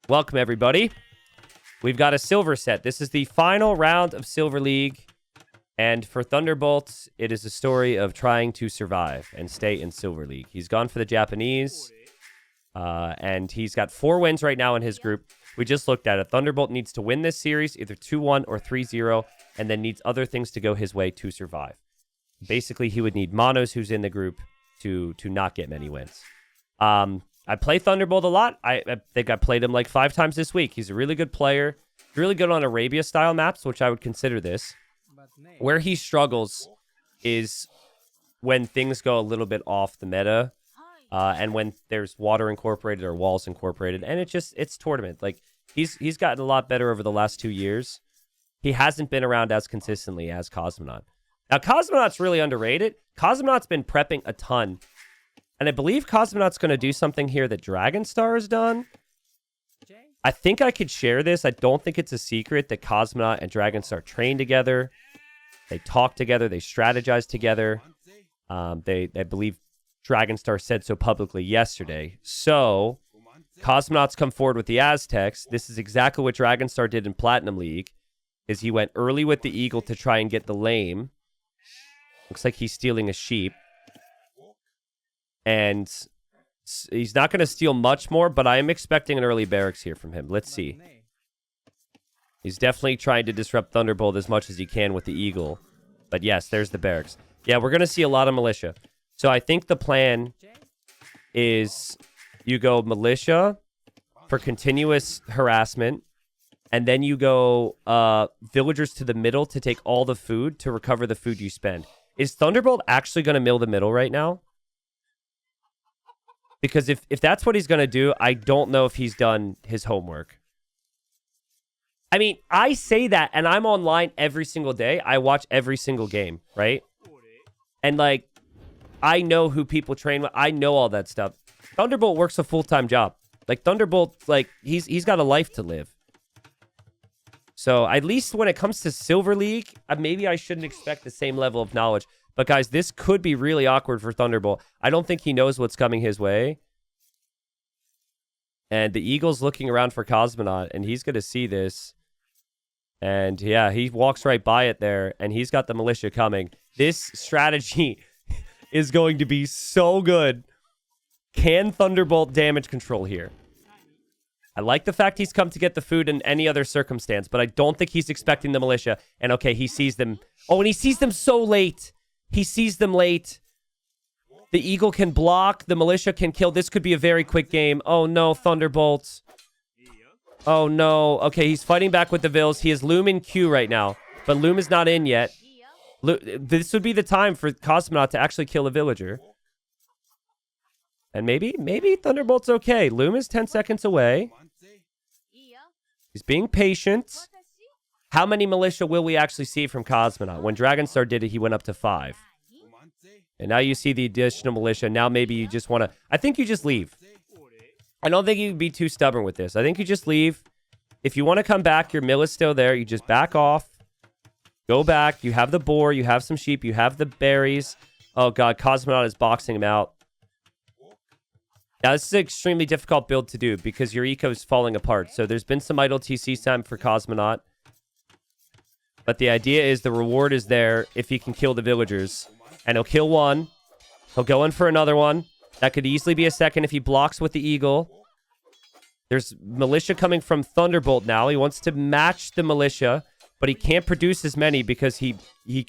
Welcome, everybody. We've got a silver set. This is the final round of Silver League. And for Thunderbolt, it is a story of trying to survive and stay in Silver League. He's gone for the Japanese, and he's got 4 wins right now in his group. We just looked at it. Thunderbolt needs to win this series, either 2-1 or 3-0, and then needs other things to go his way to survive. Basically, he would need Monos, who's in the group, to not get many wins. I play Thunderbolt a lot. I think I played him like 5 times this week. He's a really good player. He's really good on Arabia-style maps, which I would consider this. Where he struggles is when things go a little bit off the meta, and when there's water incorporated or walls incorporated, and it's tournament. Like he's gotten a lot better over the last 2 years. He hasn't been around as consistently as Kozmonot. Now Kozmonot's really underrated. Kozmonot's been prepping a ton, and I believe Kozmonot's going to do something here that Dragonstar has done. I think I could share this. I don't think it's a secret that Kozmonot and Dragonstar train together. They talk together. They strategize together. I believe Dragonstar said so publicly yesterday. So, Kozmonot's come forward with the Aztecs. This is exactly what Dragonstar did in Platinum League, is he went early with the Eagle to try and get the lame. Looks like he's stealing a sheep. And he's not going to steal much more, but I am expecting an early barracks here from him. Let's see. He's definitely trying to disrupt Thunderbolt as much as he can with the Eagle. But yes, there's the barracks. Yeah, we're going to see a lot of militia. So I think the plan is you go militia for continuous harassment, and then you go villagers to the middle to take all the food to recover the food you spend. Is Thunderbolt actually going to mill the middle right now? Because if that's what he's going to do, I don't know if he's done his homework. I mean, I say that, and I'm online every single day. I watch every single game, right? And, like, I know who people train with. I know all that stuff. Thunderbolt works a full-time job. Like, Thunderbolt, like, he's got a life to live. So, at least when it comes to Silver League, maybe I shouldn't expect the same level of knowledge. But, guys, this could be really awkward for Thunderbolt. I don't think he knows what's coming his way. And the Eagle's looking around for Kozmonot, and he's going to see this. And yeah, he walks right by it there, and he's got the militia coming. This strategy is going to be so good. Can Thunderbolt damage control here? I like the fact he's come to get the food in any other circumstance, but I don't think he's expecting the militia. And okay, he sees them. Oh, and he sees them so late. He sees them late. The Eagle can block. The militia can kill. This could be a very quick game. Oh no, Thunderbolt. Oh, no. Okay, he's fighting back with the Vills. He has Loom in queue right now, but Loom is not in yet. This would be the time for Kozmonot to actually kill a villager. And maybe Thunderbolt's okay. Loom is 10 seconds away. He's being patient. How many militia will we actually see from Kozmonot? When Dragonstar did it, he went up to 5. And now you see the additional militia. Now maybe you just want to... I think you just leave. I don't think you'd be too stubborn with this. I think you just leave. If you want to come back, your mill is still there. You just back off. Go back. You have the boar. You have some sheep. You have the berries. Oh, God. Kozmonot is boxing him out. Now, this is an extremely difficult build to do because your eco is falling apart. So there's been some idle TC time for Kozmonot. But the idea is the reward is there if he can kill the villagers. And he'll kill one. He'll go in for another one. That could easily be a second if he blocks with the Eagle. There's militia coming from Thunderbolt now. He wants to match the militia, but he can't produce as many because he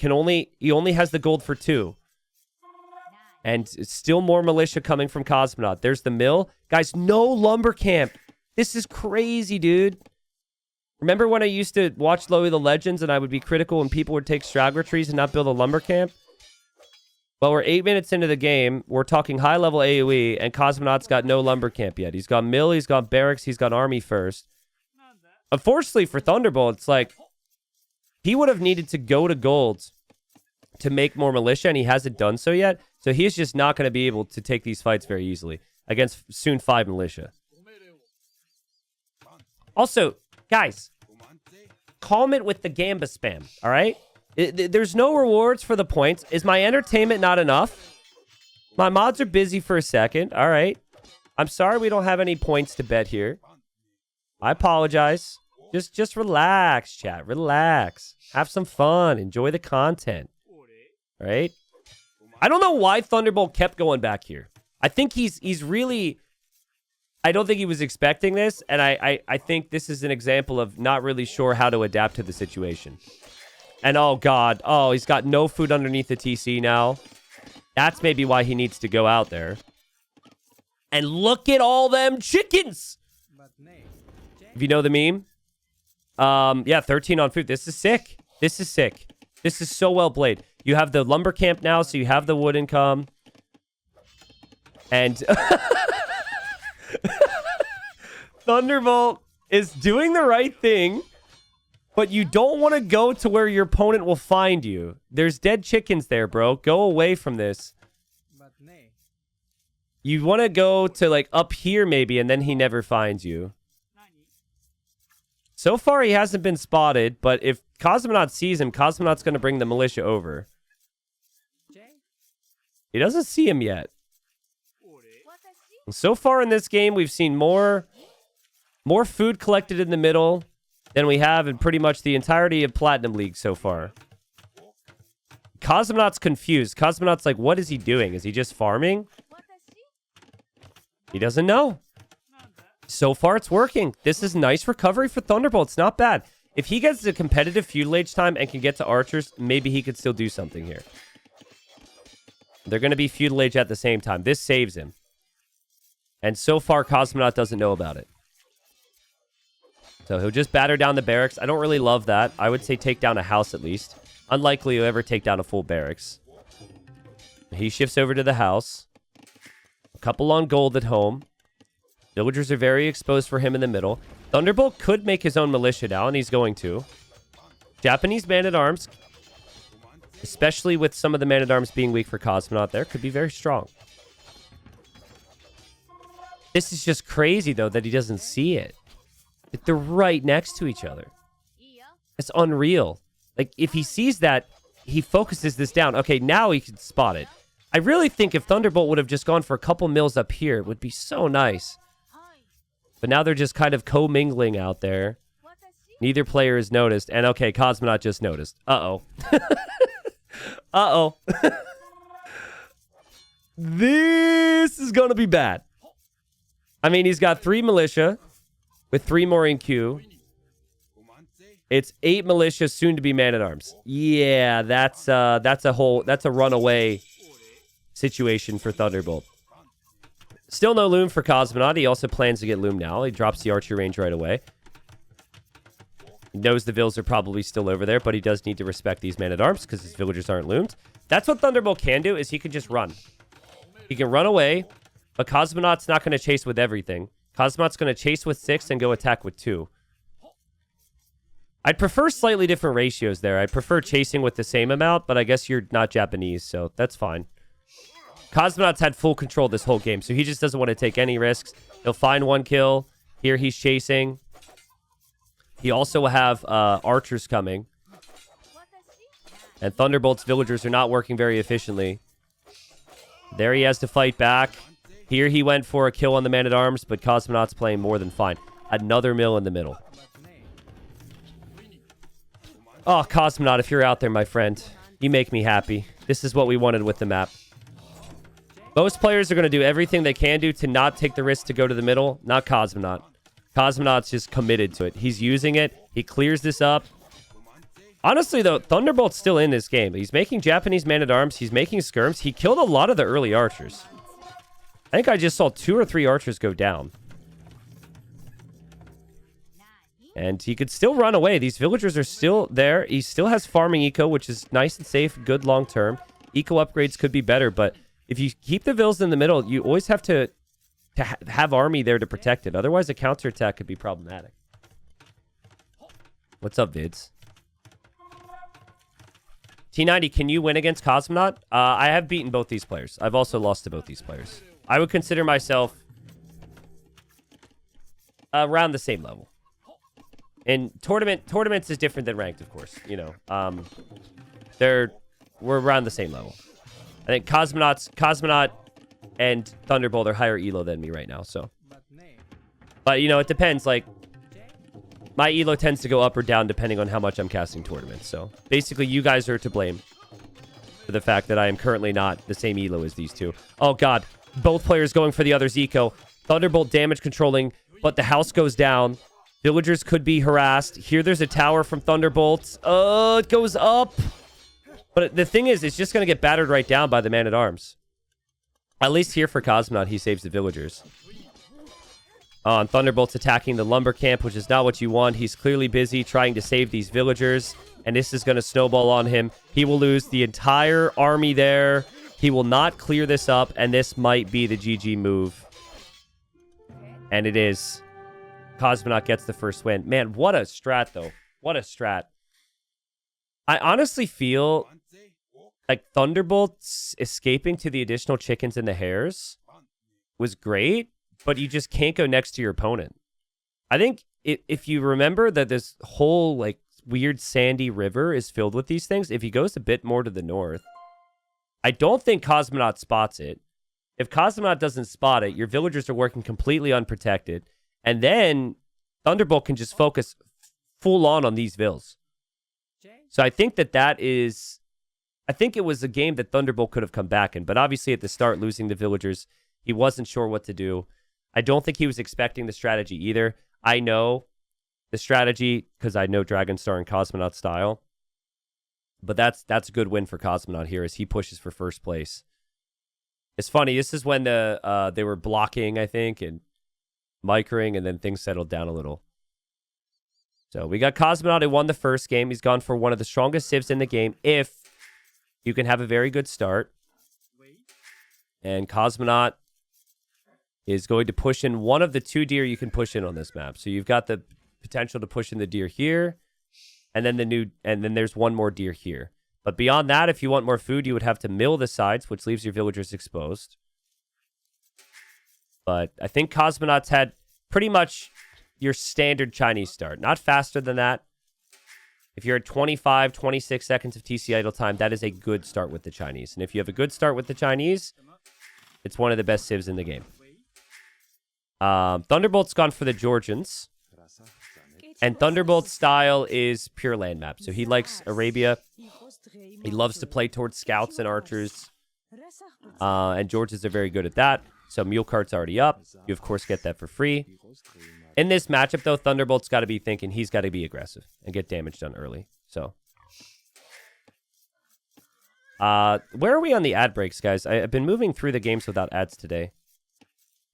only has the gold for 2. And still more militia coming from Kozmonot. There's the mill. Guys, no lumber camp. This is crazy, dude. Remember when I used to watch Lowy the Legends and I would be critical when people would take straggler trees and not build a lumber camp? Well, we're 8 minutes into the game. We're talking high-level AoE, and Kozmonot's got no lumber camp yet. He's got mill, he's got barracks, he's got army first. Unfortunately for Thunderbolt, it's like he would have needed to go to gold to make more militia, and he hasn't done so yet. So he's just not going to be able to take these fights very easily against soon 5 militia. Also, guys, calm it with the Gamba spam, all right? There's no rewards for the points. Is my entertainment not enough? My mods are busy for a second. All right. I'm sorry we don't have any points to bet here. I apologize. Just relax, chat. Relax. Have some fun. Enjoy the content. Right? I don't know why Thunderbolt kept going back here. I think he's really... I don't think he was expecting this, and I think this is an example of not really sure how to adapt to the situation. And oh god, oh, he's got no food underneath the TC now. That's maybe why he needs to go out there. And look at all them chickens! If you know the meme. Yeah, 13 on food. This is sick. This is sick. This is so well played. You have the lumber camp now, so you have the wood income. And... Thunderbolt is doing the right thing, but you don't want to go to where your opponent will find you. There's dead chickens there, bro. Go away from this. You want to go to, like, up here, maybe, and then he never finds you. So far, he hasn't been spotted, but if Kozmonot sees him, Kozmonot's going to bring the militia over. He doesn't see him yet. So far in this game, we've seen more food collected in the middle than we have in pretty much the entirety of Platinum League so far. Kozmonot's confused. Kozmonot's like, what is he doing? Is he just farming? He doesn't know. So far, it's working. This is nice recovery for Thunderbolt. It's not bad. If he gets the competitive feudal age time and can get to archers, maybe he could still do something here. They're going to be feudal age at the same time. This saves him. And so far, Kozmonot doesn't know about it. So he'll just batter down the barracks. I don't really love that. I would say take down a house at least. Unlikely he'll ever take down a full barracks. He shifts over to the house. A couple on gold at home. Villagers are very exposed for him in the middle. Thunderbolt could make his own militia now, and he's going to. Japanese man-at-arms, especially with some of the man-at-arms being weak for Kozmonot there, could be very strong. This is just crazy, though, that he doesn't see it. Like, they're right next to each other. It's unreal. Like, if he sees that, he focuses this down. Okay, now he can spot it. I really think if Thunderbolt would have just gone for a couple mills up here, it would be so nice. But now they're just kind of commingling out there. Neither player is noticed. And, okay, Kozmonot just noticed. Uh-oh. Uh-oh. This is going to be bad. I mean, he's got 3 militia with 3 more in queue. It's 8 militia, soon to be man-at-arms. Yeah, that's a runaway situation for Thunderbolt. Still no loom for Kozmonot. He also plans to get loom now. He drops the archer range right away. He knows the vills are probably still over there, but he does need to respect these man-at-arms because his villagers aren't loomed. That's what Thunderbolt can do, is he can just run. He can run away. But Kozmonot's not going to chase with everything. Kozmonot's going to chase with 6 and go attack with 2. I'd prefer slightly different ratios there. I'd prefer chasing with the same amount, but I guess you're not Japanese, so that's fine. Kozmonot's had full control this whole game, so he just doesn't want to take any risks. He'll find 1 kill. Here he's chasing. He also will have archers coming. And Thunderbolt's villagers are not working very efficiently. There he has to fight back. Here he went for a kill on the man-at-arms, but Kozmonot's playing more than fine. Another mill in the middle. Oh, Kozmonot, if you're out there, my friend, you make me happy. This is what we wanted with the map. Most players are going to do everything they can do to not take the risk to go to the middle. Not Kozmonot. Kozmonot's just committed to it. He's using it. He clears this up. Honestly, though, Thunderbolt's still in this game. He's making Japanese man-at-arms. He's making skirms. He killed a lot of the early archers. I think I just saw 2 or 3 archers go down. And he could still run away. These villagers are still there. He still has farming eco, which is nice and safe, good long-term. Eco upgrades could be better, but if you keep the vills in the middle, you always have to have army there to protect it. Otherwise, a counterattack could be problematic. What's up, vids? T90, can you win against Kozmonot? I have beaten both these players. I've also lost to both these players. I would consider myself around the same level. And tournaments is different than ranked, of course. You know, we're around the same level. I think Kozmonot and Thunderbolt are higher elo than me right now. So, but you know, it depends. Like my elo tends to go up or down depending on how much I'm casting tournaments. So basically, you guys are to blame for the fact that I am currently not the same elo as these two. Oh, God. Both players going for the other's eco. Thunderbolt damage controlling, but the house goes down. Villagers could be harassed. Here, there's a tower from Thunderbolts. It goes up. But the thing is, it's just going to get battered right down by the man-at-arms. At least here for Kozmonot, he saves the villagers. And Thunderbolt's attacking the lumber camp, which is not what you want. He's clearly busy trying to save these villagers. And this is going to snowball on him. He will lose the entire army there. He will not clear this up. And this might be the GG move. And it is. Kozmonot gets the first win. Man, what a strat, though. What a strat. I honestly feel like Thunderbolt's escaping to the additional chickens and the hares was great, but you just can't go next to your opponent. I think if you remember that this whole like weird sandy river is filled with these things, if he goes a bit more to the north, I don't think Kozmonot spots it. If Kozmonot doesn't spot it, your villagers are working completely unprotected. And then Thunderbolt can just focus full on these vills. So I think that is... I think it was a game that Thunderbolt could have come back in. But obviously at the start, losing the villagers, he wasn't sure what to do. I don't think he was expecting the strategy either. I know the strategy because I know Dragonstar and Kozmonot style. But that's a good win for Kozmonot here as he pushes for first place. It's funny. This is when they were blocking, I think, and micring, and then things settled down a little. So we got Kozmonot who won the first game. He's gone for one of the strongest civs in the game if you can have a very good start. And Kozmonot is going to push in one of the two deer you can push in on this map. So you've got the potential to push in the deer here, and then there's one more deer here. But beyond that, if you want more food, you would have to mill the sides, which leaves your villagers exposed. But I think Kozmonot's had pretty much your standard Chinese start. Not faster than that. If you're at 25, 26 seconds of TC idle time, that is a good start with the Chinese. And if you have a good start with the Chinese, it's one of the best civs in the game. Thunderbolt's gone for the Georgians. And Thunderbolt's style is pure land map. So he likes Arabia. He loves to play towards scouts and archers. And Georgians are very good at that. So Mule Cart's already up. You, of course, get that for free. In this matchup, though, Thunderbolt's got to be thinking he's got to be aggressive and get damage done early. So, where are we on the ad breaks, guys? I've been moving through the games without ads today.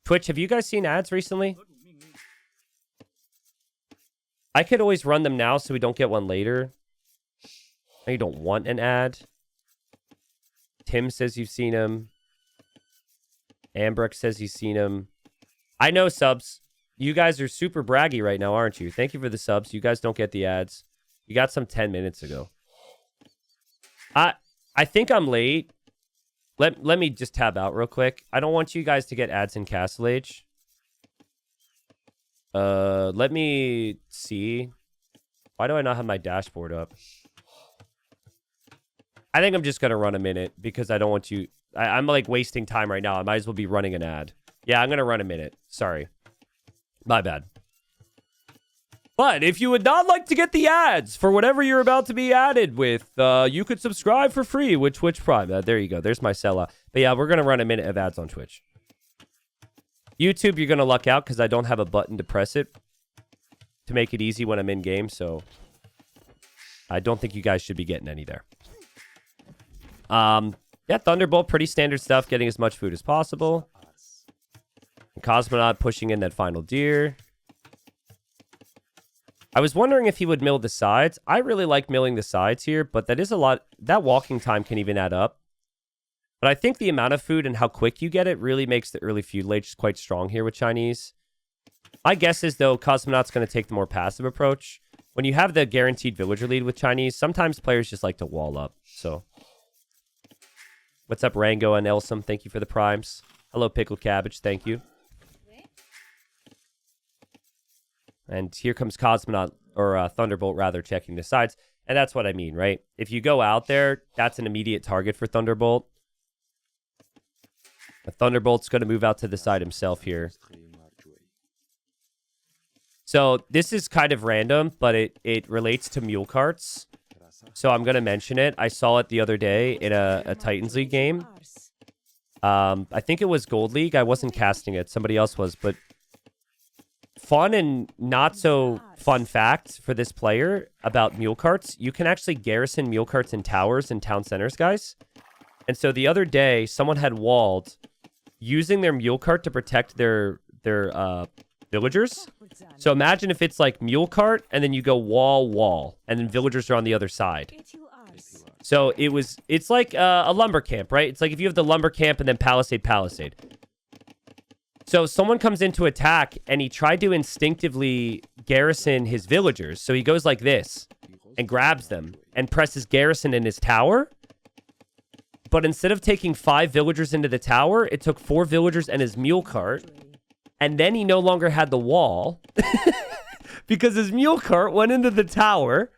Twitch, have you guys seen ads recently? I could always run them now so we don't get one later. No, you don't want an ad. Tim says you've seen him. Ambrex says he's seen him. I know, subs. You guys are super braggy right now, aren't you? Thank you for the subs. You guys don't get the ads. You got some 10 minutes ago. I think I'm late. Let me just tab out real quick. I don't want you guys to get ads in Castle Age. Let me see. Why do I not have my dashboard up? I think I'm just going to run a minute because I don't want you... I'm like wasting time right now. I might as well be running an ad. Yeah, I'm going to run a minute. Sorry. My bad. But if you would not like to get the ads for whatever you're about to be added with, you could subscribe for free with Twitch Prime. There you go. There's my sellout. But yeah, we're going to run a minute of ads on Twitch. YouTube, you're going to luck out because I don't have a button to press it to make it easy when I'm in game. So I don't think you guys should be getting any there. Yeah, Thunderbolt, pretty standard stuff, getting as much food as possible. And Kozmonot pushing in that final deer. I was wondering if he would mill the sides. I really like milling the sides here, but that is a lot. That walking time can even add up. But I think the amount of food and how quick you get it really makes the early feud late quite strong here with Chinese. My guess is, though, Kozmonot's going to take the more passive approach. When you have the guaranteed villager lead with Chinese, sometimes players just like to wall up. So, what's up, Rango and Elsum? Thank you for the primes. Hello, Pickled Cabbage. Thank you. And here comes Kozmonot, or Thunderbolt, rather, checking the sides. And that's what I mean, right? If you go out there, that's an immediate target for Thunderbolt. Thunderbolt's going to move out to the side himself here. So this is kind of random, but it relates to mule carts. So I'm going to mention it. I saw it the other day in a Titans League game. I think it was Gold League. I wasn't casting it. Somebody else was. But fun and not so fun fact for this player about mule carts. You can actually garrison mule carts in towers and town centers, guys. And so the other day, someone had walled using their mule cart to protect their villagers. So imagine if it's like mule cart and then you go wall, and then villagers are on the other side. So it's like a lumber camp, right? It's like if you have the lumber camp and then palisade. So someone comes in to attack and he tried to instinctively garrison his villagers. So he goes like this and grabs them and presses garrison in his tower. But instead of taking 5 villagers into the tower, it took 4 villagers and his mule cart. And then he no longer had the wall because his mule cart went into the tower.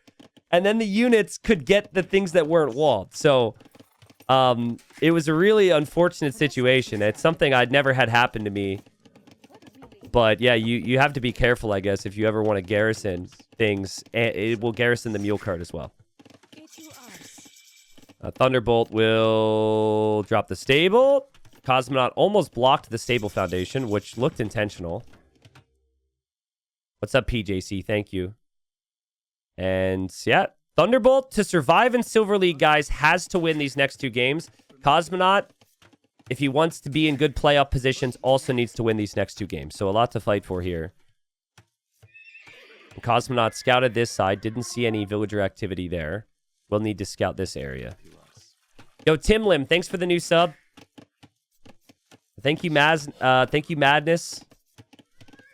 And then the units could get the things that weren't walled. So it was a really unfortunate situation. It's something I'd never had happen to me. But yeah, you have to be careful, I guess, if you ever want to garrison things. It will garrison the mule cart as well. Thunderbolt will drop the stable. Kozmonot almost blocked the stable foundation, which looked intentional. What's up, PJC? Thank you. And yeah, Thunderbolt, to survive in Silver League, guys, has to win these next 2 games. Kozmonot, if he wants to be in good playoff positions, also needs to win these next 2 games. So a lot to fight for here. And Kozmonot scouted this side. Didn't see any villager activity there. We'll need to scout this area. Yo, Tim Lim, thanks for the new sub. Thank you, thank you, Madness.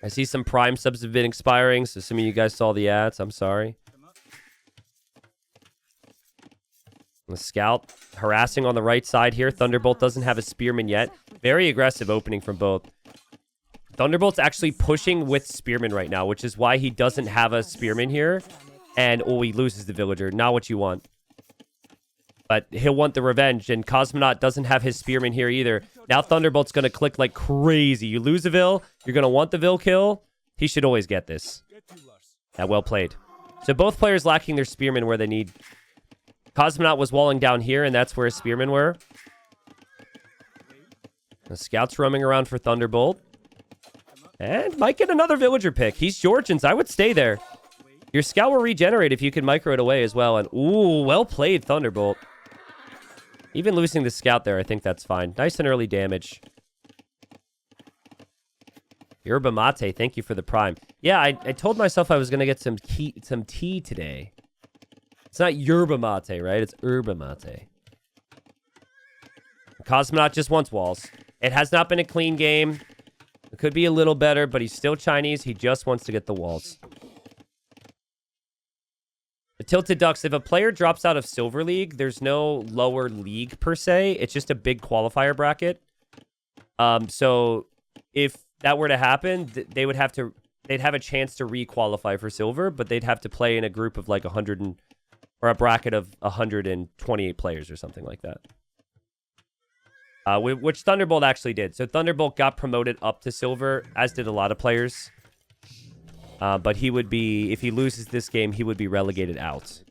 I see some Prime subs have been expiring, so some of you guys saw the ads. I'm sorry. The scout harassing on the right side here. Thunderbolt doesn't have a spearman yet. Very aggressive opening from both. Thunderbolt's actually pushing with spearman right now, which is why he doesn't have a spearman here. And, oh, he loses the villager. Not what you want. But he'll want the revenge, and Kozmonot doesn't have his spearman here either. Now Thunderbolt's going to click like crazy. You lose a vill, you're going to want the vill kill. He should always get this. Yeah, well played. So both players lacking their spearmen where they need. Kozmonot was walling down here, and that's where his spearmen were. The scout's roaming around for Thunderbolt. And might get another villager pick. He's Georgians. I would stay there. Your scout will regenerate if you can micro it away as well. And, ooh, well played, Thunderbolt. Even losing the scout there, I think that's fine. Nice and early damage. Yerba Mate, thank you for the prime. Yeah, I told myself I was going to get some tea today. It's not yerba mate, right? It's yerba mate. Kozmonot just wants walls. It has not been a clean game. It could be a little better, but he's still Chinese. He just wants to get the walls. The Tilted Ducks, if a player drops out of Silver League, there's no lower league per se. It's just a big qualifier bracket. So if that were to happen, they would have to, they'd have a chance to re-qualify for Silver, but they'd have to play in a group of like 100 and, or a bracket of 128 players or something like that. Which Thunderbolt actually did. So Thunderbolt got promoted up to Silver, as did a lot of players. But he would be, if he loses this game, he would be relegated out.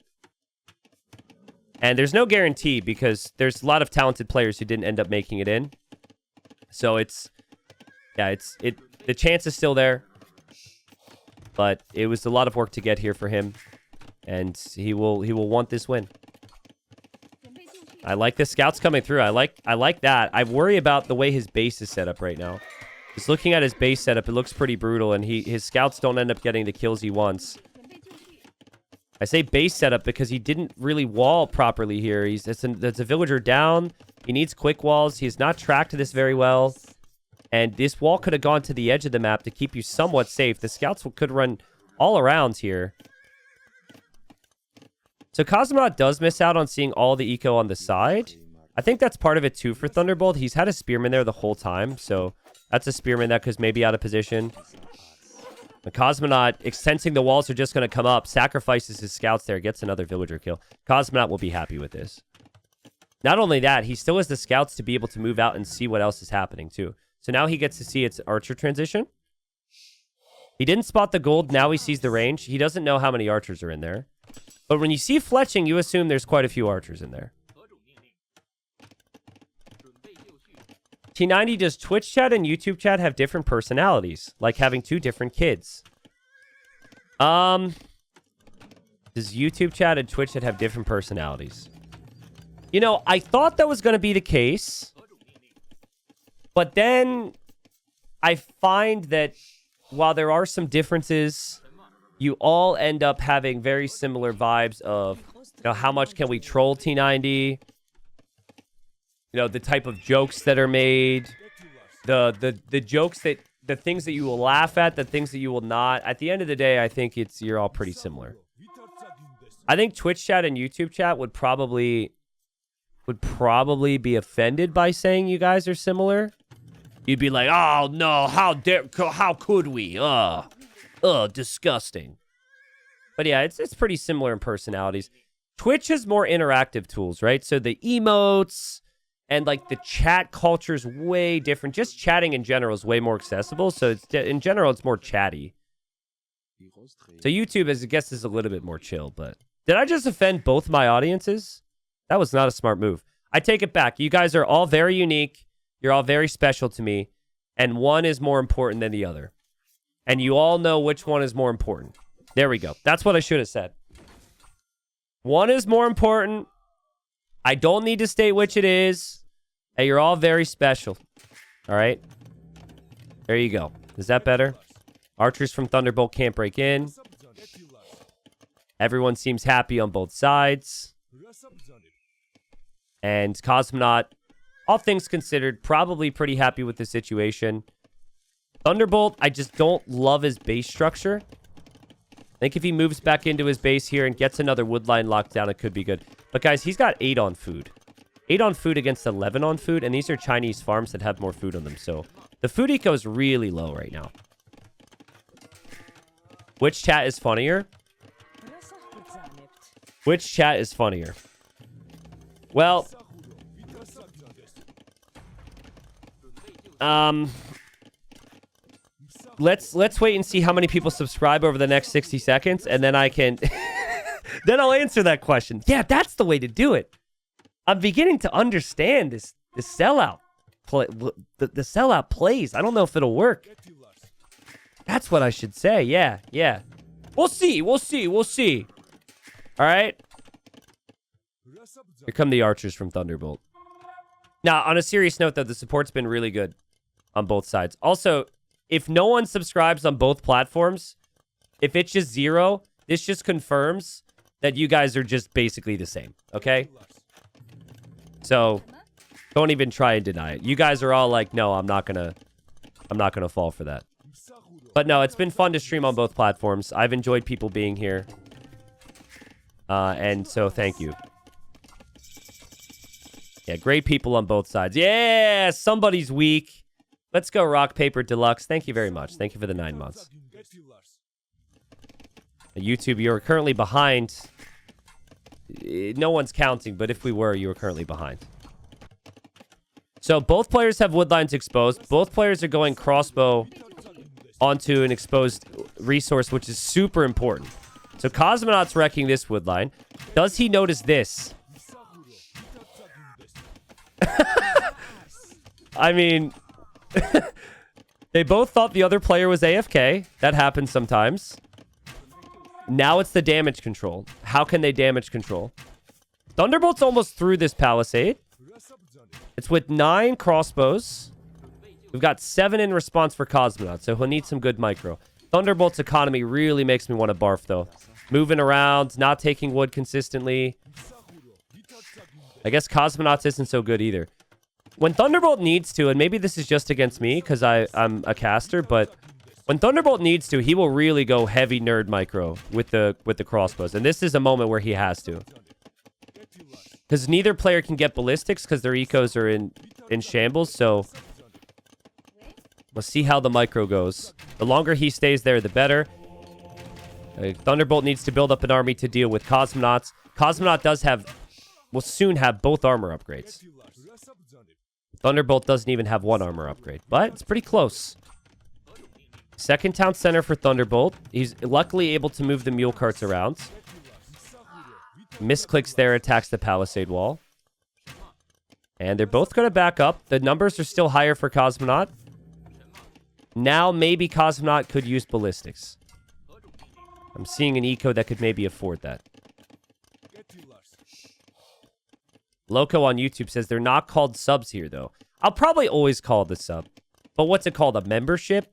And there's no guarantee because there's a lot of talented players who didn't end up making it in. So it's, yeah, the chance is still there. But it was a lot of work to get here for him. And he will want this win. I like the scouts coming through. I like that. I worry about the way his base is set up right now. Just looking at his base setup, it looks pretty brutal, and his scouts don't end up getting the kills he wants. I say base setup because he didn't really wall properly here. That's a villager down. He needs quick walls. He has not tracked this very well. And this wall could have gone to the edge of the map to keep you somewhat safe. The scouts could run all around here. So Kozmonot does miss out on seeing all the eco on the side. I think that's part of it too for Thunderbolt. He's had a spearman there the whole time, so that's a spearman that was maybe out of position. The Kozmonot, sensing the walls are just going to come up, sacrifices his scouts there, gets another villager kill. Kozmonot will be happy with this. Not only that, he still has the scouts to be able to move out and see what else is happening too. So now he gets to see its archer transition. He didn't spot the gold. Now he sees the range. He doesn't know how many archers are in there. But when you see fletching, you assume there's quite a few archers in there. T90, does Twitch chat and YouTube chat have different personalities? Like having two different kids? Does YouTube chat and Twitch chat have different personalities? You know, I thought that was going to be the case. But then I find that while there are some differences, you all end up having very similar vibes of, you know, how much can we troll T90? You know, the type of jokes that are made, the jokes that, the things that you will laugh at, the things that you will not. At the end of the day, I think you're all pretty similar. I think Twitch chat and YouTube chat would probably be offended by saying you guys are similar. You'd be like, oh no, how could we? Disgusting. But yeah, it's pretty similar in personalities. Twitch has more interactive tools, right? So the emotes and like the chat culture is way different. Just chatting in general is way more accessible. So in general, it's more chatty. So YouTube, I guess, is a little bit more chill. But did I just offend both my audiences? That was not a smart move. I take it back. You guys are all very unique. You're all very special to me. And one is more important than the other. And you all know which one is more important. There we go. That's what I should have said. One is more important. I don't need to state which it is. And you're all very special. All right? There you go. Is that better? Archers from Thunderbolt can't break in. Everyone seems happy on both sides. And Kozmonot, all things considered, probably pretty happy with the situation. Thunderbolt, I just don't love his base structure. I think if he moves back into his base here and gets another wood line locked down, it could be good. But guys, he's got 8 on food. 8 on food against 11 on food, and these are Chinese farms that have more food on them. So the food eco is really low right now. Which chat is funnier? Which chat is funnier? Well, let's wait and see how many people subscribe over the next 60 seconds, and then I can then I'll answer that question. Yeah, that's the way to do it. I'm beginning to understand this sellout play, the sellout plays. I don't know if it'll work. That's what I should say. Yeah. We'll see. All right. Here come the archers from Thunderbolt. Now, on a serious note, though, the support's been really good on both sides. Also, if no one subscribes on both platforms, if it's just 0, this just confirms that you guys are just basically the same, okay? So, don't even try and deny it. You guys are all like, no, I'm not gonna fall for that. But no, it's been fun to stream on both platforms. I've enjoyed people being here. And so, thank you. Yeah, great people on both sides. Yeah, somebody's weak. Let's go Rock, Paper, Deluxe. Thank you very much. Thank you for the 9 months. YouTube, you're currently behind. No one's counting, but if we were, you were currently behind. So both players have wood lines exposed. Both players are going crossbow onto an exposed resource, which is super important. So Kozmonot's wrecking this wood line. Does he notice this? I mean, they both thought the other player was AFK. That happens sometimes. Now it's the damage control. How can they damage control? Thunderbolt's almost through this palisade. It's with 9 crossbows. We've got 7 in response for Kozmonot, so he'll need some good micro. Thunderbolt's economy really makes me want to barf, though. Moving around, not taking wood consistently. I guess Kozmonot's isn't so good either. When Thunderbolt needs to, and maybe this is just against me because I'm a caster, but when Thunderbolt needs to, he will really go heavy nerd micro with the crossbows. And this is a moment where he has to. Because neither player can get ballistics because their ecos are in shambles, so let's see how the micro goes. The longer he stays there, the better. Thunderbolt needs to build up an army to deal with Kozmonots. Kozmonot will soon have both armor upgrades. Thunderbolt doesn't even have 1 armor upgrade, but it's pretty close. Second town center for Thunderbolt. He's luckily able to move the mule carts around. Misclicks there, attacks the palisade wall. And they're both going to back up. The numbers are still higher for Kozmonot. Now maybe Kozmonot could use ballistics. I'm seeing an eco that could maybe afford that. Loco on YouTube says they're not called subs here, though. I'll probably always call it a sub. But what's it called? A membership?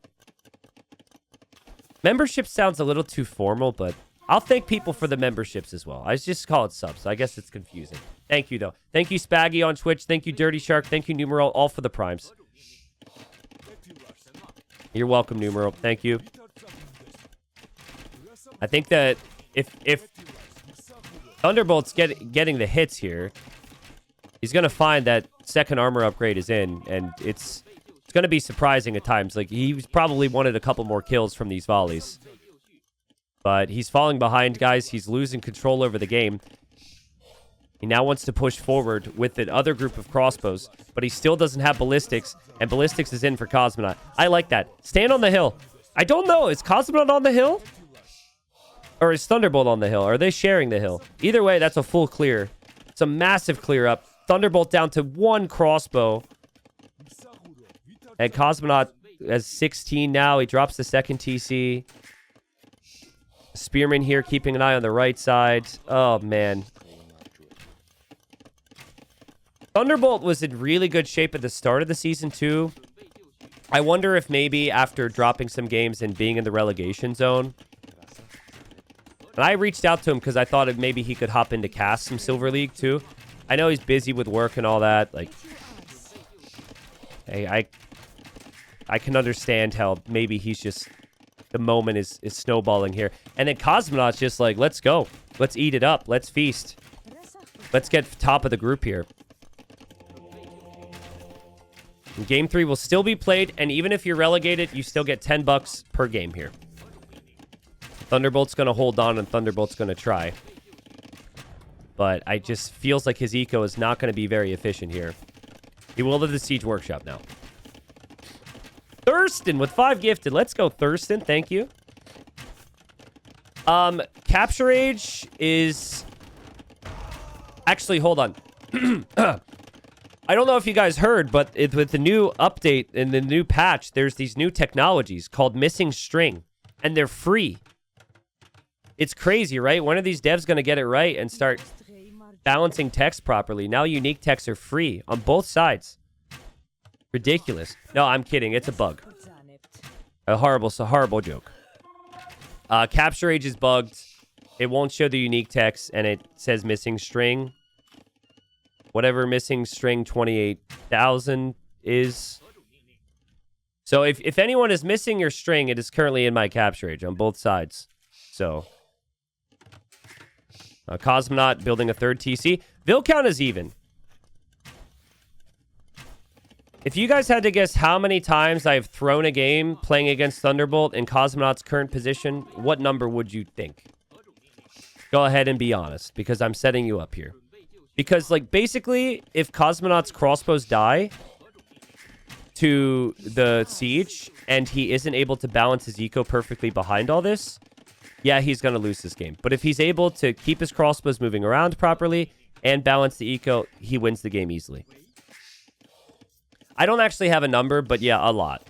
Membership sounds a little too formal, but I'll thank people for the memberships as well. I just call it subs. I guess it's confusing. Thank you, though. Thank you, Spaggy on Twitch. Thank you, Dirty Shark. Thank you, Numero, all for the primes. You're welcome, Numero. Thank you. I think that if Thunderbolt's getting the hits here, he's going to find that second armor upgrade is in, and it's going to be surprising at times. Like, he's probably wanted a couple more kills from these volleys. But he's falling behind, guys. He's losing control over the game. He now wants to push forward with another group of crossbows, but he still doesn't have ballistics, and ballistics is in for Kozmonot. I like that. Stand on the hill. I don't know. Is Kozmonot on the hill? Or is Thunderbolt on the hill? Are they sharing the hill? Either way, that's a full clear. It's a massive clear up. Thunderbolt down to 1 crossbow. And Kozmonot has 16 now. He drops the second TC. Spearman here keeping an eye on the right side. Oh, man. Thunderbolt was in really good shape at the start of the season, too. I wonder if maybe after dropping some games and being in the relegation zone. And I reached out to him because I thought maybe he could hop into cast some Silver League, too. I know he's busy with work and all that. Like, hey, I can understand how maybe he's just... The moment is snowballing here. And then Kozmonot's just like, let's go. Let's eat it up. Let's feast. Let's get top of the group here. And game 3 will still be played, and even if you're relegated, you still get $10 per game here. Thunderbolt's going to hold on, and Thunderbolt's going to try. But I just feels like his eco is not going to be very efficient here. He will have the Siege Workshop now. Thurston with 5 gifted. Let's go, Thurston. Thank you. Capture Age is... Actually, hold on. I don't know if you guys heard, but with the new update and the new patch, there's these new technologies called Missing String, and they're free. It's crazy, right? One of these devs going to get it right and start balancing text properly. Now unique texts are free on both sides. Ridiculous. No, I'm kidding. It's a bug. A horrible joke. Capture Age is bugged. It won't show the unique text, and it says missing string. Whatever missing string 28,000 is. So if anyone is missing your string, it is currently in my Capture Age on both sides. So Kozmonot building a third TC. Vill count is even. If you guys had to guess how many times I've thrown a game playing against Thunderbolt in Kozmonot's current position, what number would you think? Go ahead and be honest, because I'm setting you up here. Because, like, basically, if Kozmonot's crossbows die to the siege, and he isn't able to balance his eco perfectly behind all this, yeah, he's going to lose this game. But if he's able to keep his crossbows moving around properly and balance the eco, he wins the game easily. I don't actually have a number, but yeah, a lot.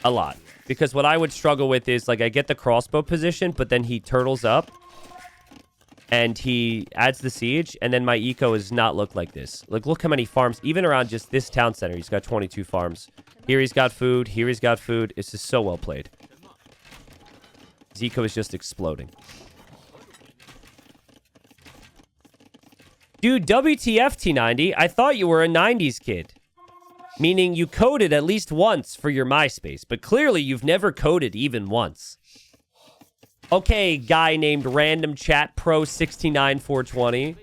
A lot. Because what I would struggle with is, like, I get the crossbow position, but then he turtles up, and he adds the siege, and then my eco does not look like this. Like, look how many farms, even around just this town center, he's got 22 farms. Here he's got food, here he's got food. It's just so well played. His eco is just exploding. Dude, WTF T90, I thought you were a 90s kid. Meaning you coded at least once for your MySpace, but clearly you've never coded even once. Okay, guy named Random Chat Pro 69420.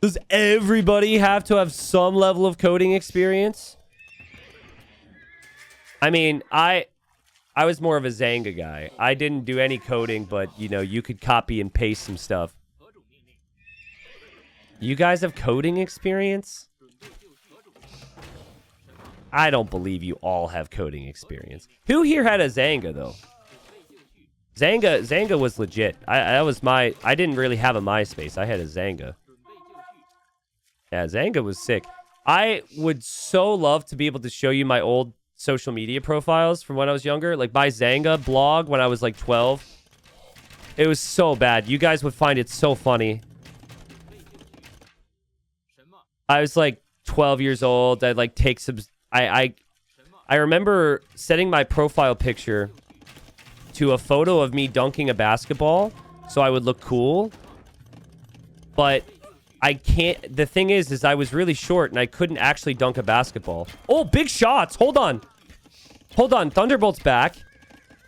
Does everybody have to have some level of coding experience? I mean, I was more of a Zanga guy. I didn't do any coding, but, you know, you could copy and paste some stuff. You guys have coding experience? I don't believe you all have coding experience. Who here had a Zanga, though? Zanga was legit. I didn't really have a MySpace. I had a Zanga. Yeah, Zanga was sick. I would so love to be able to show you my old social media profiles from when I was younger. Like my Zanga blog when I was like 12. It was so bad. You guys would find it so funny. I was like 12 years old. I'd like take some... I remember setting my profile picture to a photo of me dunking a basketball so I would look cool. But I can't... The thing is I was really short and I couldn't actually dunk a basketball. Oh, big shots! Hold on. Hold on. Thunderbolt's back.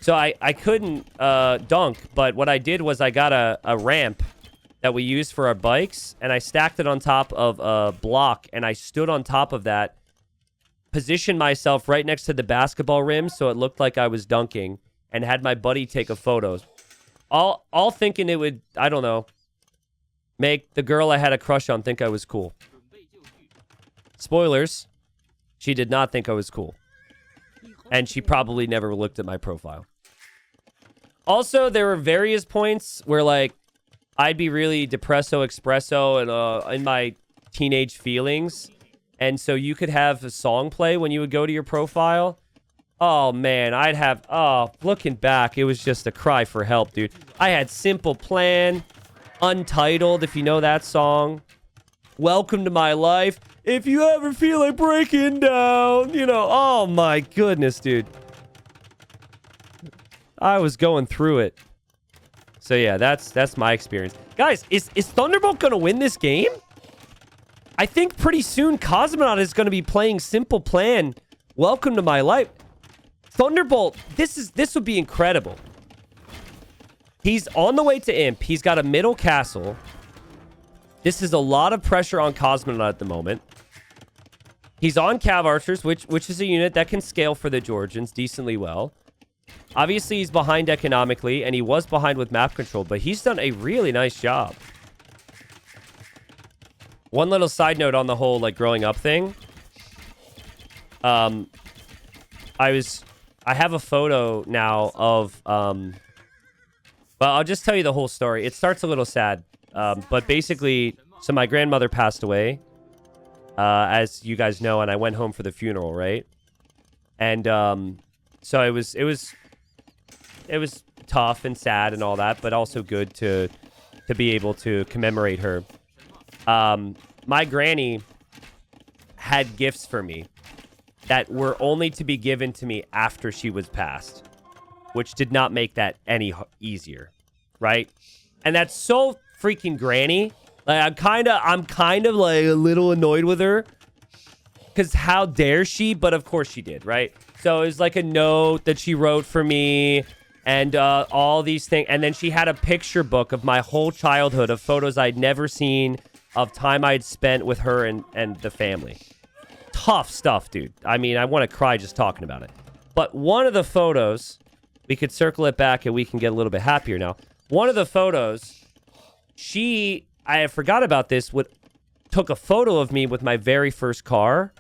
So I couldn't dunk, but what I did was I got a ramp that we used for our bikes, and I stacked it on top of a block, and I stood on top of that, positioned myself right next to the basketball rim so it looked like I was dunking, and had my buddy take a photo. All thinking it would, I don't know, make the girl I had a crush on think I was cool. Spoilers, she did not think I was cool. And she probably never looked at my profile. Also, there were various points where, like, I'd be really depresso espresso and in my teenage feelings. And so you could have a song play when you would go to your profile. Oh, man, I'd have... Oh, looking back, it was just a cry for help, dude. I had Simple Plan, Untitled, if you know that song. Welcome to My Life. If you ever feel like breaking down, you know, oh my goodness, dude. I was going through it. So yeah, that's my experience. Guys, is Thunderbolt going to win this game? I think pretty soon Kozmonot is going to be playing Simple Plan. Welcome to My Life. Thunderbolt, this would be incredible. He's on the way to Imp. He's got a middle castle. This is a lot of pressure on Kozmonot at the moment. He's on Cav Archers, which is a unit that can scale for the Georgians decently well. Obviously, he's behind economically, and he was behind with map control, but he's done a really nice job. One little side note on the whole, like, growing up thing. I have a photo now of, well, I'll just tell you the whole story. It starts a little sad, but basically, so my grandmother passed away, as you guys know, and I went home for the funeral, right? And, so it was tough and sad and all that, but also good to be able to commemorate her. My granny had gifts for me that were only to be given to me after she was passed, which did not make that any easier, right? And that's so freaking granny. Like, I'm kind of like a little annoyed with her, because how dare she? But of course she did, right? So it was like a note that she wrote for me, and all these things. And then she had a picture book of my whole childhood of photos I'd never seen, of time I'd spent with her and the family. Tough stuff, dude. I mean, I want to cry just talking about it. But one of the photos, we could circle it back and we can get a little bit happier now. One of the photos, I forgot about this, took a photo of me with my very first car.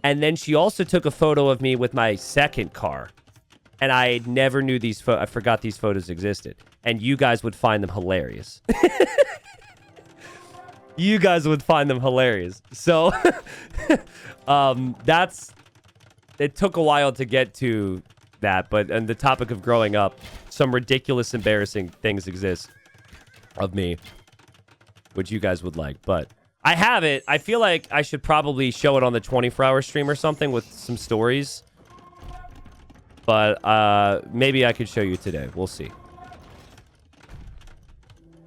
And then she also took a photo of me with my second car. And I never knew I forgot these photos existed. And you guys would find them hilarious. You guys would find them hilarious. So, it took a while to get to that. But on the topic of growing up, some ridiculous, embarrassing things exist of me, which you guys would like. But I have it. I feel like I should probably show it on the 24-hour stream or something with some stories. But maybe I could show you today. We'll see.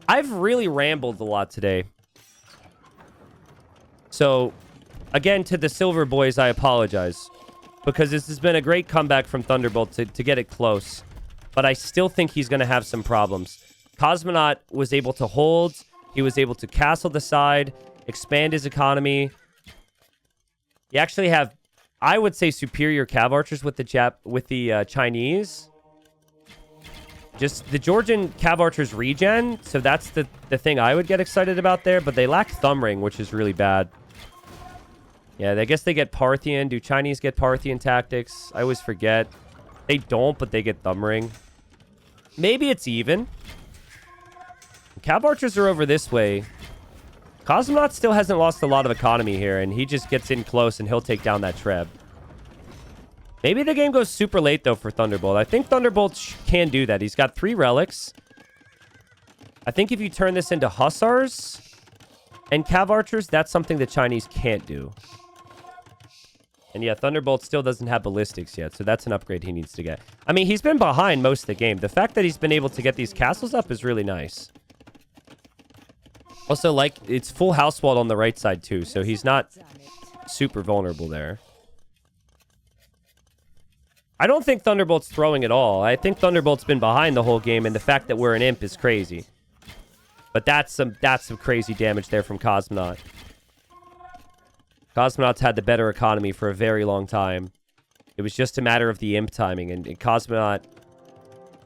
I've really rambled a lot today. So, again, to the Silver Boys, I apologize. Because this has been a great comeback from Thunderbolt to get it close. But I still think he's going to have some problems. Kozmonot was able to hold. He was able to castle the side, expand his economy. You actually have, I would say, superior Cav Archers with the Chinese. Just the Georgian Cav Archers regen, so that's the thing I would get excited about there, but they lack Thumb Ring, which is really bad. Yeah, I guess they get Parthian. Do Chinese get Parthian tactics? I always forget. They don't, but they get Thumb Ring. Maybe it's even. Cav Archers are over this way. Kozmonot still hasn't lost a lot of economy here, and he just gets in close, and he'll take down that Treb. Maybe the game goes super late, though, for Thunderbolt. I think Thunderbolt can do that. He's got 3 relics. I think if you turn this into Hussars and Cav Archers, that's something the Chinese can't do. And yeah, Thunderbolt still doesn't have ballistics yet, so that's an upgrade he needs to get. I mean, he's been behind most of the game. The fact that he's been able to get these castles up is really nice. Also, like, it's full house walled on the right side, too, so he's not super vulnerable there. I don't think Thunderbolt's throwing at all. I think Thunderbolt's been behind the whole game, and the fact that we're an imp is crazy. But that's some crazy damage there from Kozmonot. Kozmonot's had the better economy for a very long time. It was just a matter of the imp timing, and Kozmonot,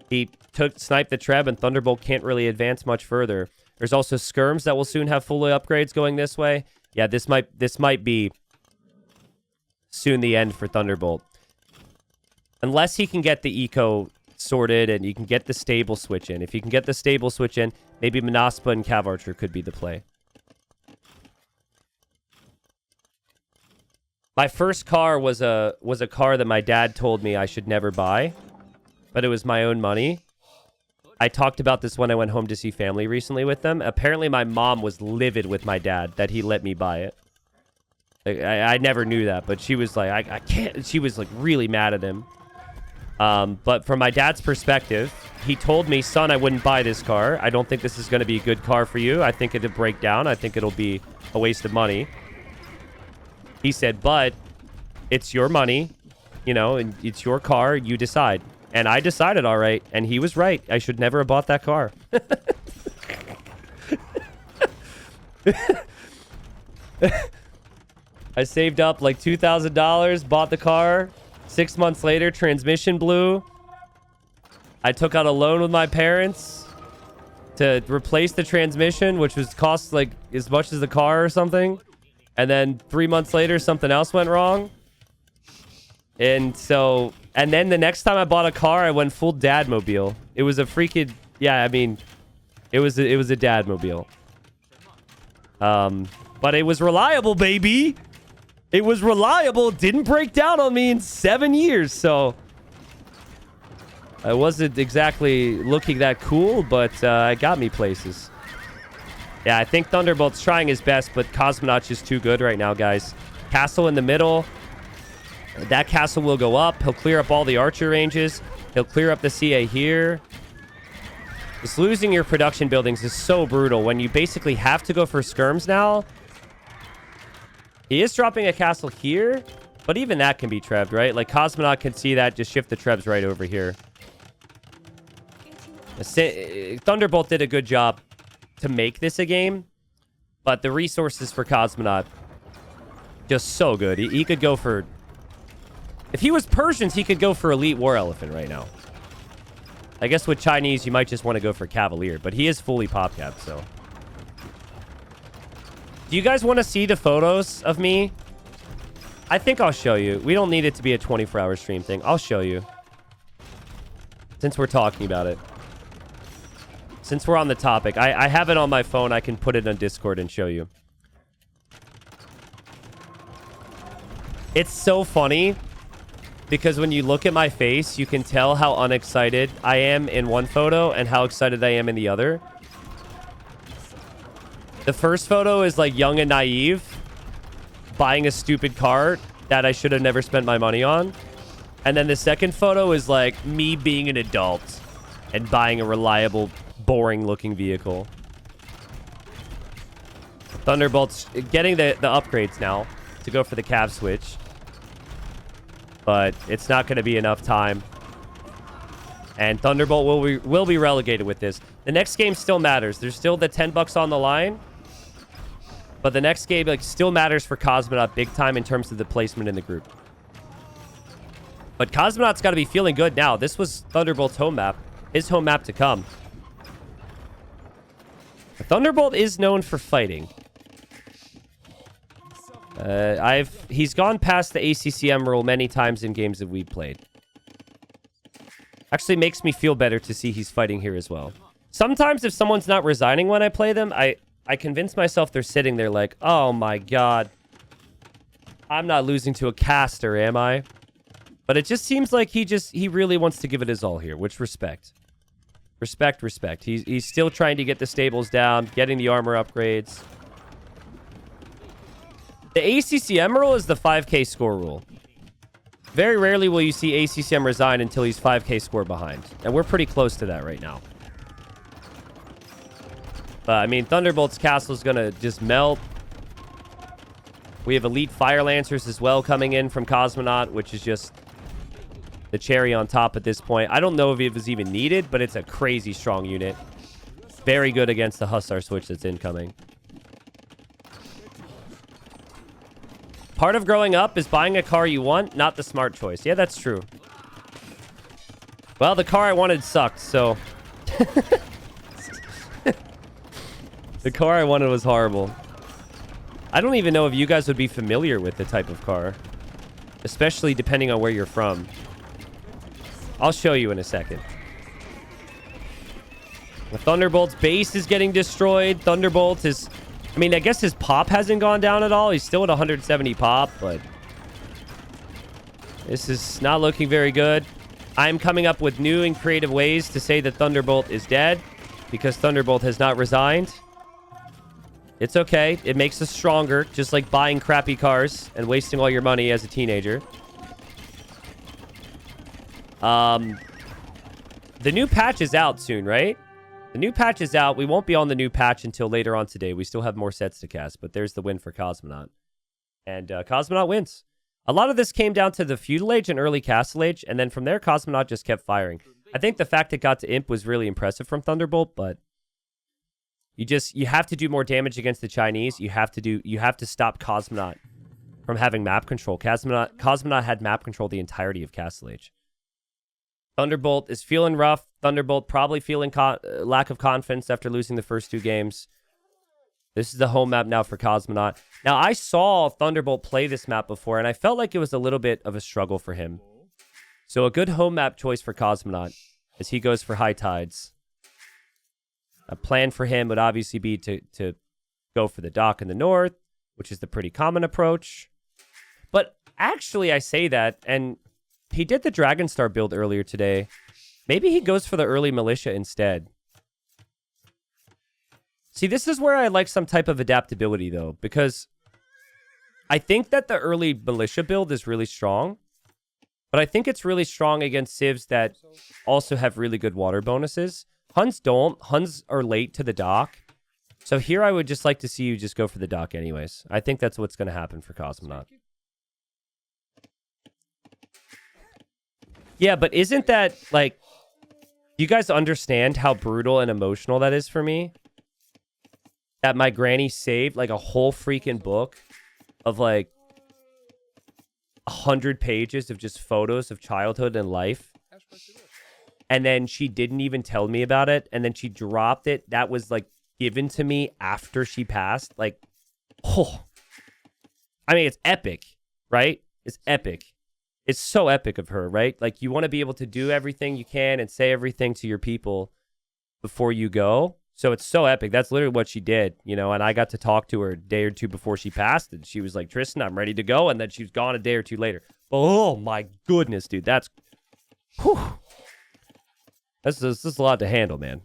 he sniped the Treb, and Thunderbolt can't really advance much further. There's also skirms that will soon have full upgrades going this way. Yeah, this might be soon the end for Thunderbolt. Unless he can get the eco sorted and you can get the stable switch in. If you can get the stable switch in, maybe Manaspa and Cav Archer could be the play. My first car was a car that my dad told me I should never buy, but it was my own money. I talked about this when I went home to see family recently with them. Apparently, my mom was livid with my dad that he let me buy it. I never knew that, but she was like, I can't. She was like really mad at him. But from my dad's perspective, he told me, son, I wouldn't buy this car. I don't think this is going to be a good car for you. I think it'll break down. I think it'll be a waste of money. He said, but it's your money, you know, and it's your car. You decide. And I decided, all right. And he was right. I should never have bought that car. I saved up like $2,000, bought the car. 6 months later, transmission blew. I took out a loan with my parents to replace the transmission, which was cost like as much as the car or something. And then 3 months later, something else went wrong. And then the next time I bought a car, I went full Dadmobile. It was a freaking, yeah, I mean, it was a Dadmobile. But it was reliable, baby. It was reliable. It didn't break down on me in 7 years, so I wasn't exactly looking that cool, but it got me places. Yeah, I think Thunderbolt's trying his best, but Kozmonot's just too good right now, guys. Castle in the middle. That castle will go up. He'll clear up all the archer ranges. He'll clear up the CA here. Just losing your production buildings is so brutal when you basically have to go for skirms now. He is dropping a castle here, but even that can be trebbed, right? Like, Kozmonot can see that, just shift the trebs right over here. Thunderbolt did a good job to make this a game, but the resources for Kozmonot, just so good. He could go for... If he was Persians, he could go for Elite War Elephant right now. I guess with Chinese, you might just want to go for Cavalier, but he is fully pop-capped, so... Do you guys want to see the photos of me? I think I'll show you. We don't need it to be a 24-hour stream thing. I'll show you. Since we're talking about it. Since we're on the topic. I have it on my phone. I can put it on Discord and show you. It's so funny. Because when you look at my face, you can tell how unexcited I am in one photo and how excited I am in the other. The first photo is like young and naive, buying a stupid car that I should have never spent my money on. And then the second photo is like me being an adult and buying a reliable, boring-looking vehicle. Thunderbolt's getting the upgrades now to go for the Cav switch. But it's not going to be enough time. And Thunderbolt will be relegated with this. The next game still matters. There's still the $10 on the line. But the next game still matters for Kozmonot big time in terms of the placement in the group. But Kozmonot's got to be feeling good now. This was Thunderbolt's home map. His home map to come. Thunderbolt is known for fighting. He's gone past the ACCM rule many times in games that we've played. Actually makes me feel better to see he's fighting here as well. Sometimes if someone's not resigning when I play them, I convince myself they're sitting there like, oh my god, I'm not losing to a caster, am I? But it just seems like he really wants to give it his all here, which respect. Respect. He's still trying to get the stables down, getting the armor upgrades. The ACCM rule is the 5k score rule. Very rarely will you see ACCM resign until he's 5k score behind. And we're pretty close to that right now. But, I mean, Thunderbolt's castle is going to just melt. We have elite Fire Lancers as well coming in from Kozmonot, which is just the cherry on top at this point. I don't know if it was even needed, but it's a crazy strong unit. Very good against the Hussar switch that's incoming. Part of growing up is buying a car you want, not the smart choice. Yeah, that's true. Well, the car I wanted sucked, so... The car I wanted was horrible. I don't even know if you guys would be familiar with the type of car. Especially depending on where you're from. I'll show you in a second. The Thunderbolt's base is getting destroyed. Thunderbolt is... I mean, I guess his pop hasn't gone down at all. He's still at 170 pop, but... This is not looking very good. I'm coming up with new and creative ways to say that Thunderbolt is dead. Because Thunderbolt has not resigned. It's okay. It makes us stronger. Just like buying crappy cars and wasting all your money as a teenager. The new patch is out soon, right? The new patch is out. We won't be on the new patch until later on today. We still have more sets to cast, but there's the win for Kozmonot. And Kozmonot wins. A lot of this came down to the Feudal Age and early Castle Age, and then from there, Kozmonot just kept firing. I think the fact it got to Imp was really impressive from Thunderbolt, but you have to do more damage against the Chinese. You have to stop Kozmonot from having map control. Kozmonot had map control the entirety of Castle Age. Thunderbolt is feeling rough. Thunderbolt probably feeling lack of confidence after losing the first two games. This is the home map now for Kozmonot. Now, I saw Thunderbolt play this map before, and I felt like it was a little bit of a struggle for him. So a good home map choice for Kozmonot as he goes for High Tides. A plan for him would obviously be to go for the dock in the north, which is the pretty common approach. But actually, I say that, and he did the Dragonstar build earlier today. Maybe he goes for the early militia instead. See, this is where I like some type of adaptability, though, because I think that the early militia build is really strong, but I think it's really strong against civs that also have really good water bonuses. Huns don't. Huns are late to the dock. So here I would just like to see you just go for the dock anyways. I think that's what's going to happen for Kozmonot. Yeah, but isn't that, like... You guys understand how brutal and emotional that is for me? That my granny saved, like, a whole freaking book of, like, 100 pages of just photos of childhood and life. And then she didn't even tell me about it. And then she dropped it. That was, like, given to me after she passed. Like, oh. I mean, it's epic, right? It's epic. It's so epic of her, right? Like, you want to be able to do everything you can and say everything to your people before you go. So it's so epic. That's literally what she did, you know, and I got to talk to her a day or two before she passed, and she was like, Tristan, I'm ready to go, and then she was gone a day or two later. Oh, my goodness, dude. That's... Whew. This is a lot to handle, man.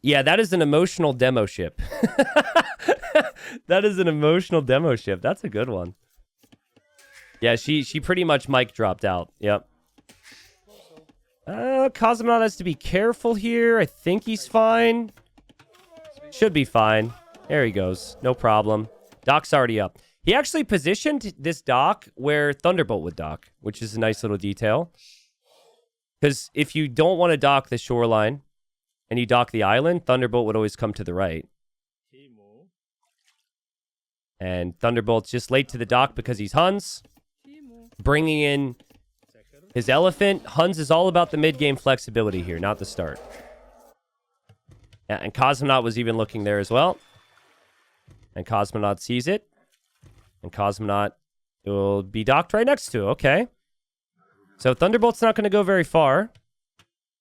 Yeah, that is an emotional demo ship. That is an emotional demo ship. That's a good one. Yeah, she pretty much mic dropped out. Yep. Kozmonot has to be careful here. I think he's fine. Should be fine. There he goes. No problem. Dock's already up. He actually positioned this dock where Thunderbolt would dock, which is a nice little detail. Because if you don't want to dock the shoreline and you dock the island, Thunderbolt would always come to the right. And Thunderbolt's just late to the dock because he's Huns. Bringing in his elephant. Huns is all about the mid-game flexibility here, not the start. Yeah, and Kozmonot was even looking there as well. And Kozmonot sees it. And Kozmonot will be docked right next to it. Okay. So Thunderbolt's not going to go very far.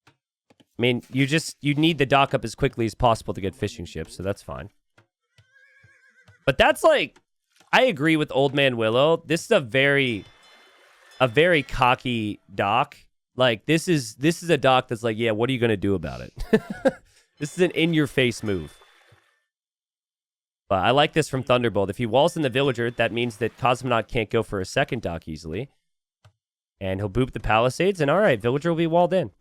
I mean, you need the dock up as quickly as possible to get fishing ships, so that's fine. But that's like, I agree with Old Man Willow. This is a very cocky dock. Like, this is a dock that's like, yeah, what are you going to do about it? This is an in-your-face move. But I like this from Thunderbolt. If he walls in the villager, that means that Kozmonot can't go for a second dock easily. And he'll boop the palisades, and all right, villager will be walled in.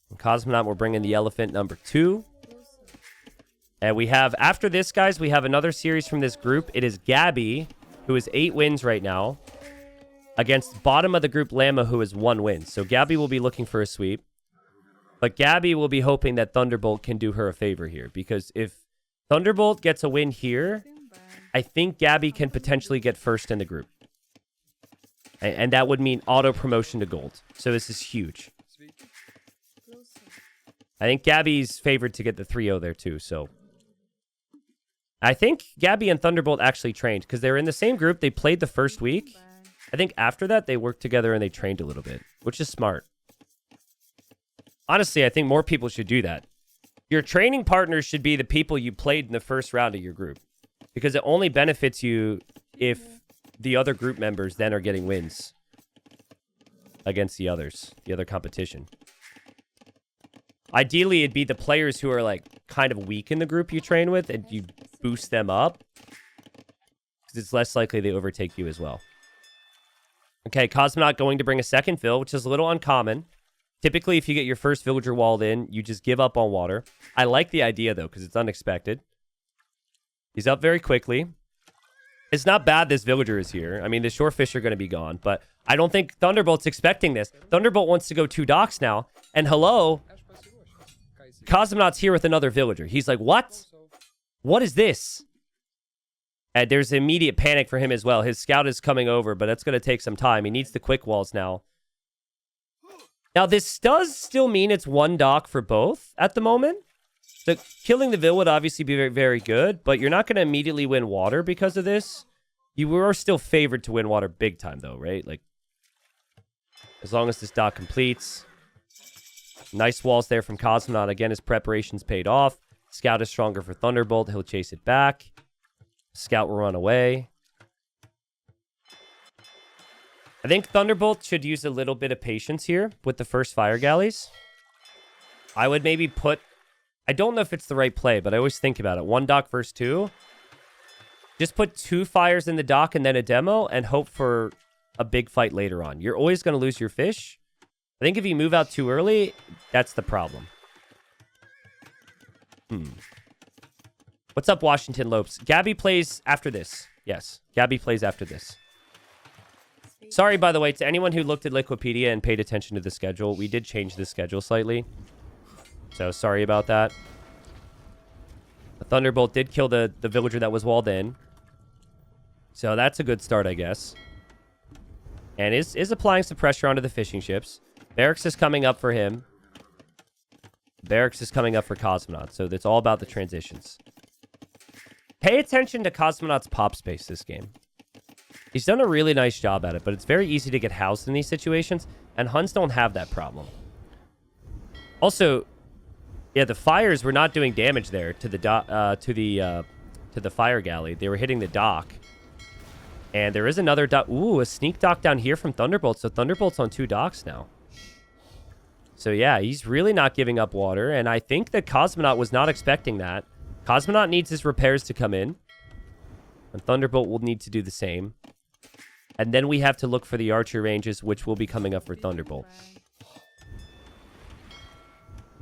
And Kozmonot will bring in the elephant number 2. And we have, after this, guys, we have another series from this group. It is Gabby, who is 8 wins right now, against bottom of the group Llama, who is 1 win. So Gabby will be looking for a sweep. But Gabby will be hoping that Thunderbolt can do her a favor here. Because if Thunderbolt gets a win here, I think Gabby can potentially get first in the group. And that would mean auto promotion to gold. So this is huge. I think Gabby's favored to get the 3-0 there too. So I think Gabby and Thunderbolt actually trained because they were in the same group. They played the first week. I think after that, they worked together and they trained a little bit, which is smart. Honestly, I think more people should do that. Your training partners should be the people you played in the first round of your group because it only benefits you if the other group members then are getting wins against the others, the other competition. Ideally, it'd be the players who are like kind of weak in the group you train with and you boost them up because it's less likely they overtake you as well. Okay, Kozmonot going to bring a second fill, which is a little uncommon. Typically, if you get your first villager walled in, you just give up on water. I like the idea, though, because it's unexpected. He's up very quickly. It's not bad this villager is here. I mean, the shorefish are going to be gone, but I don't think Thunderbolt's expecting this. Thunderbolt wants to go 2 docks now, and hello, Kozmonot's here with another villager. He's like, what? What is this? And there's immediate panic for him as well. His scout is coming over, but that's going to take some time. He needs the quick walls now. Now, this does still mean it's 1 dock for both at the moment. So killing the vill would obviously be very, very good, but you're not going to immediately win water because of this. You are still favored to win water big time, though, right? Like, as long as this dock completes. Nice walls there from Kozmonot. Again, his preparations paid off. Scout is stronger for Thunderbolt. He'll chase it back. Scout will run away. I think Thunderbolt should use a little bit of patience here with the first fire galleys. I would maybe put... I don't know if it's the right play, but I always think about it. 1 dock versus 2. Just put 2 fires in the dock and then a demo and hope for a big fight later on. You're always going to lose your fish. I think if you move out too early, that's the problem. What's up, Washington Lopes? Gabby plays after this. Yes, Gabby plays after this. Sorry, by the way, to anyone who looked at Liquipedia and paid attention to the schedule. We did change the schedule slightly. So sorry about that. The Thunderbolt did kill the villager that was walled in. So that's a good start, I guess. And is applying some pressure onto the fishing ships. Barracks is coming up for him. Barracks is coming up for Kozmonot. So it's all about the transitions. Pay attention to Kozmonot's pop space this game. He's done a really nice job at it, but it's very easy to get housed in these situations, and Huns don't have that problem. Also, yeah, the fires were not doing damage there to the fire galley. They were hitting the dock. And there is another dock. Ooh, a sneak dock down here from Thunderbolt. So Thunderbolt's on 2 docks now. So yeah, he's really not giving up water, and I think that Kozmonot was not expecting that. Kozmonot needs his repairs to come in, and Thunderbolt will need to do the same. And then we have to look for the archer ranges, which will be coming up for Thunderbolt.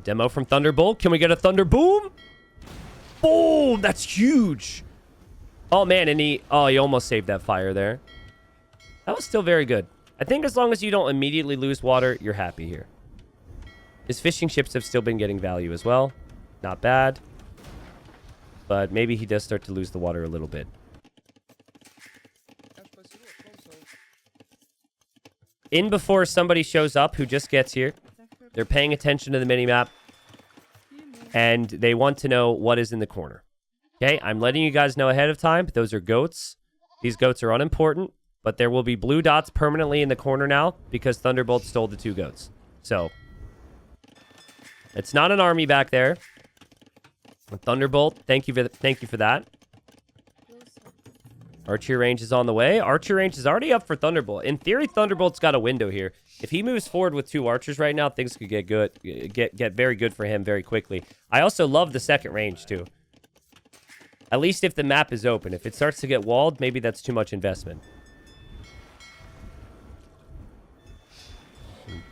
Demo from Thunderbolt. Can we get a Thunder Boom? Boom! That's huge! Oh, man, and he almost saved that fire there. That was still very good. I think as long as you don't immediately lose water, you're happy here. His fishing ships have still been getting value as well. Not bad. But maybe he does start to lose the water a little bit. In before somebody shows up who just gets here. They're paying attention to the minimap. And they want to know what is in the corner. Okay, I'm letting you guys know ahead of time. Those are goats. These goats are unimportant, but there will be blue dots permanently in the corner now because Thunderbolt stole the 2 goats. So, it's not an army back there. Thunderbolt, thank you for that. Archer range is on the way. Archer range is already up for Thunderbolt. In theory, Thunderbolt's got a window here. If he moves forward with 2 archers right now, things could get good, get very good for him very quickly. I also love the second range too. At least if the map is open. If it starts to get walled, maybe that's too much investment.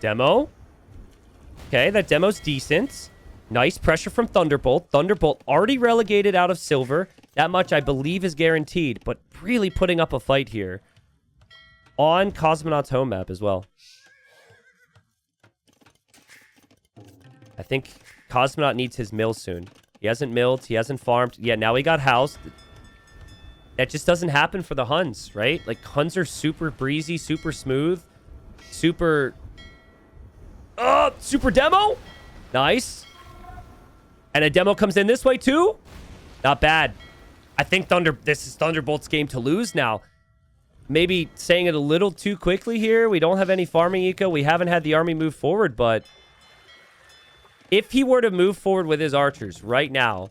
Demo. Okay, that demo's decent. Nice pressure from Thunderbolt. Thunderbolt already relegated out of silver. That much, I believe, is guaranteed. But really putting up a fight here. On Kozmonot's home map as well. I think Kozmonot needs his mill soon. He hasn't milled. He hasn't farmed. Yeah, now he got housed. That just doesn't happen for the Huns, right? Like, Huns are super breezy, super smooth, super... super demo? Nice. And a demo comes in this way, too? Not bad. I think this is Thunderbolt's game to lose now. Maybe saying it a little too quickly here. We don't have any farming eco. We haven't had the army move forward, but... if he were to move forward with his archers right now,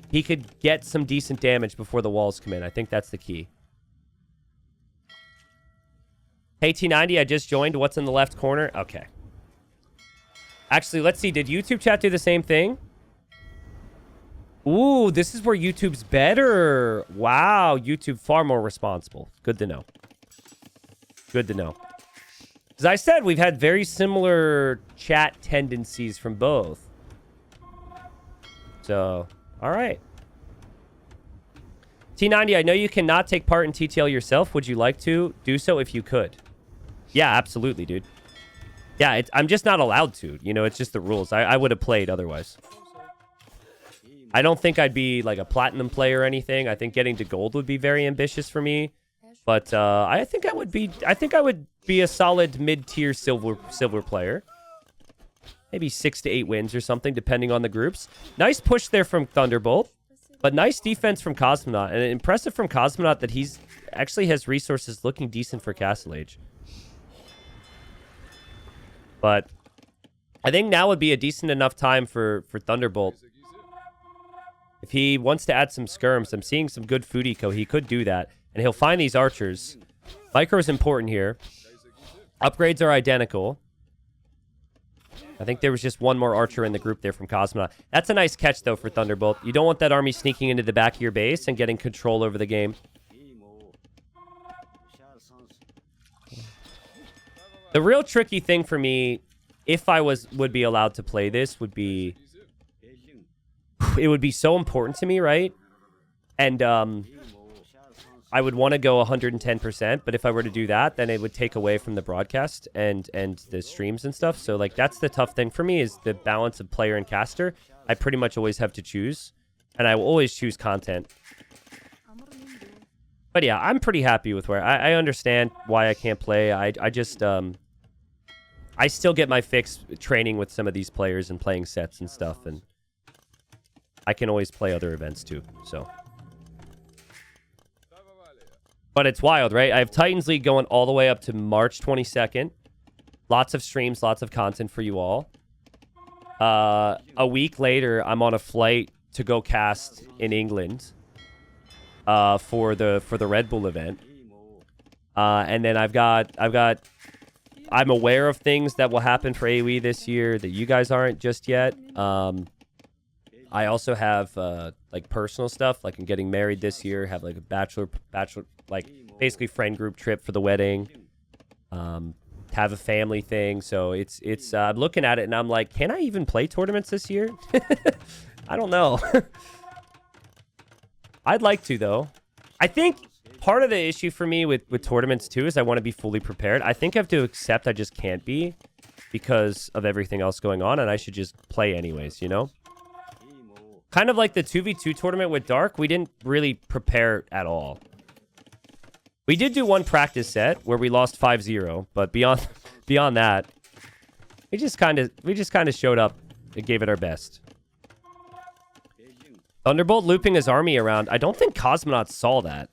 he could get some decent damage before the walls come in. I think that's the key. Hey, T90, I just joined. What's in the left corner? Okay. Actually, let's see. Did YouTube chat do the same thing? Ooh, this is where YouTube's better. Wow, YouTube far more responsible. Good to know. Good to know. As I said, we've had very similar chat tendencies from both. So, all right. T90, I know you cannot take part in TTL yourself. Would you like to do so if you could? Yeah, absolutely, dude. Yeah, I'm just not allowed to. You know, it's just the rules. I would have played otherwise. I don't think I'd be like a platinum player or anything. I think getting to gold would be very ambitious for me. But I think I would be a solid mid-tier silver player. Maybe 6 to 8 wins or something, depending on the groups. Nice push there from Thunderbolt. But nice defense from Kozmonot. And impressive from Kozmonot that he's actually has resources looking decent for Castle Age. But I think now would be a decent enough time for Thunderbolt. If he wants to add some skirms, I'm seeing some good food eco. He could do that. And he'll find these archers. Micro is important here. Upgrades are identical. I think there was just one more archer in the group there from Kozmonot. That's a nice catch, though, for Thunderbolt. You don't want that army sneaking into the back of your base and getting control over the game. The real tricky thing for me, if I would be allowed to play this, would be... it would be so important to me, right? And I would want to go 110%, but if I were to do that, then it would take away from the broadcast and the streams and stuff. So, like, that's the tough thing for me is the balance of player and caster. I pretty much always have to choose, and I will always choose content. But yeah, I'm pretty happy with where... I understand why I can't play. I just... I still get my fix training with some of these players and playing sets and stuff, and I can always play other events too, so... But it's wild, right? I have Titans League going all the way up to March 22nd. Lots of streams, lots of content for you all. A week later, I'm on a flight to go cast in England for the Red Bull event. And then I'm aware of things that will happen for AoE this year that you guys aren't just yet. I also have like personal stuff, like I'm getting married this year, have like a bachelor like basically friend group trip for the wedding, have a family thing. So it's I'm looking at it and I'm like, can I even play tournaments this year? I don't know. I'd like to, though. I think part of the issue for me with tournaments too is I want to be fully prepared. I think I have to accept I just can't be because of everything else going on, and I should just play anyways, you know? Kind of like the 2v2 tournament with Dark, we didn't really prepare at all. We did do one practice set where we lost 5-0, but beyond that, we just kind of showed up and gave it our best. Thunderbolt looping his army around. I don't think Kozmonot saw that.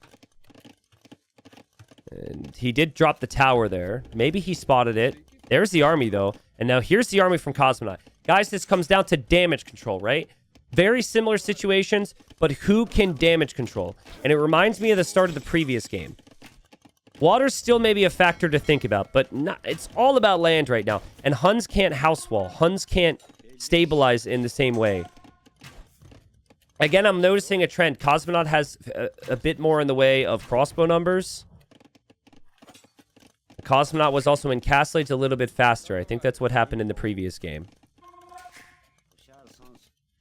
And he did drop the tower there. Maybe he spotted it. There's the army, though. And now here's the army from Kozmonot. Guys, this comes down to damage control, right? Very similar situations, but who can damage control? And it reminds me of the start of the previous game. Water's still maybe a factor to think about, but it's all about land right now. And Huns can't house wall. Huns can't stabilize in the same way. Again, I'm noticing a trend. Kozmonot has a bit more in the way of crossbow numbers. Kozmonot was also encapsulated a little bit faster. I think that's what happened in the previous game.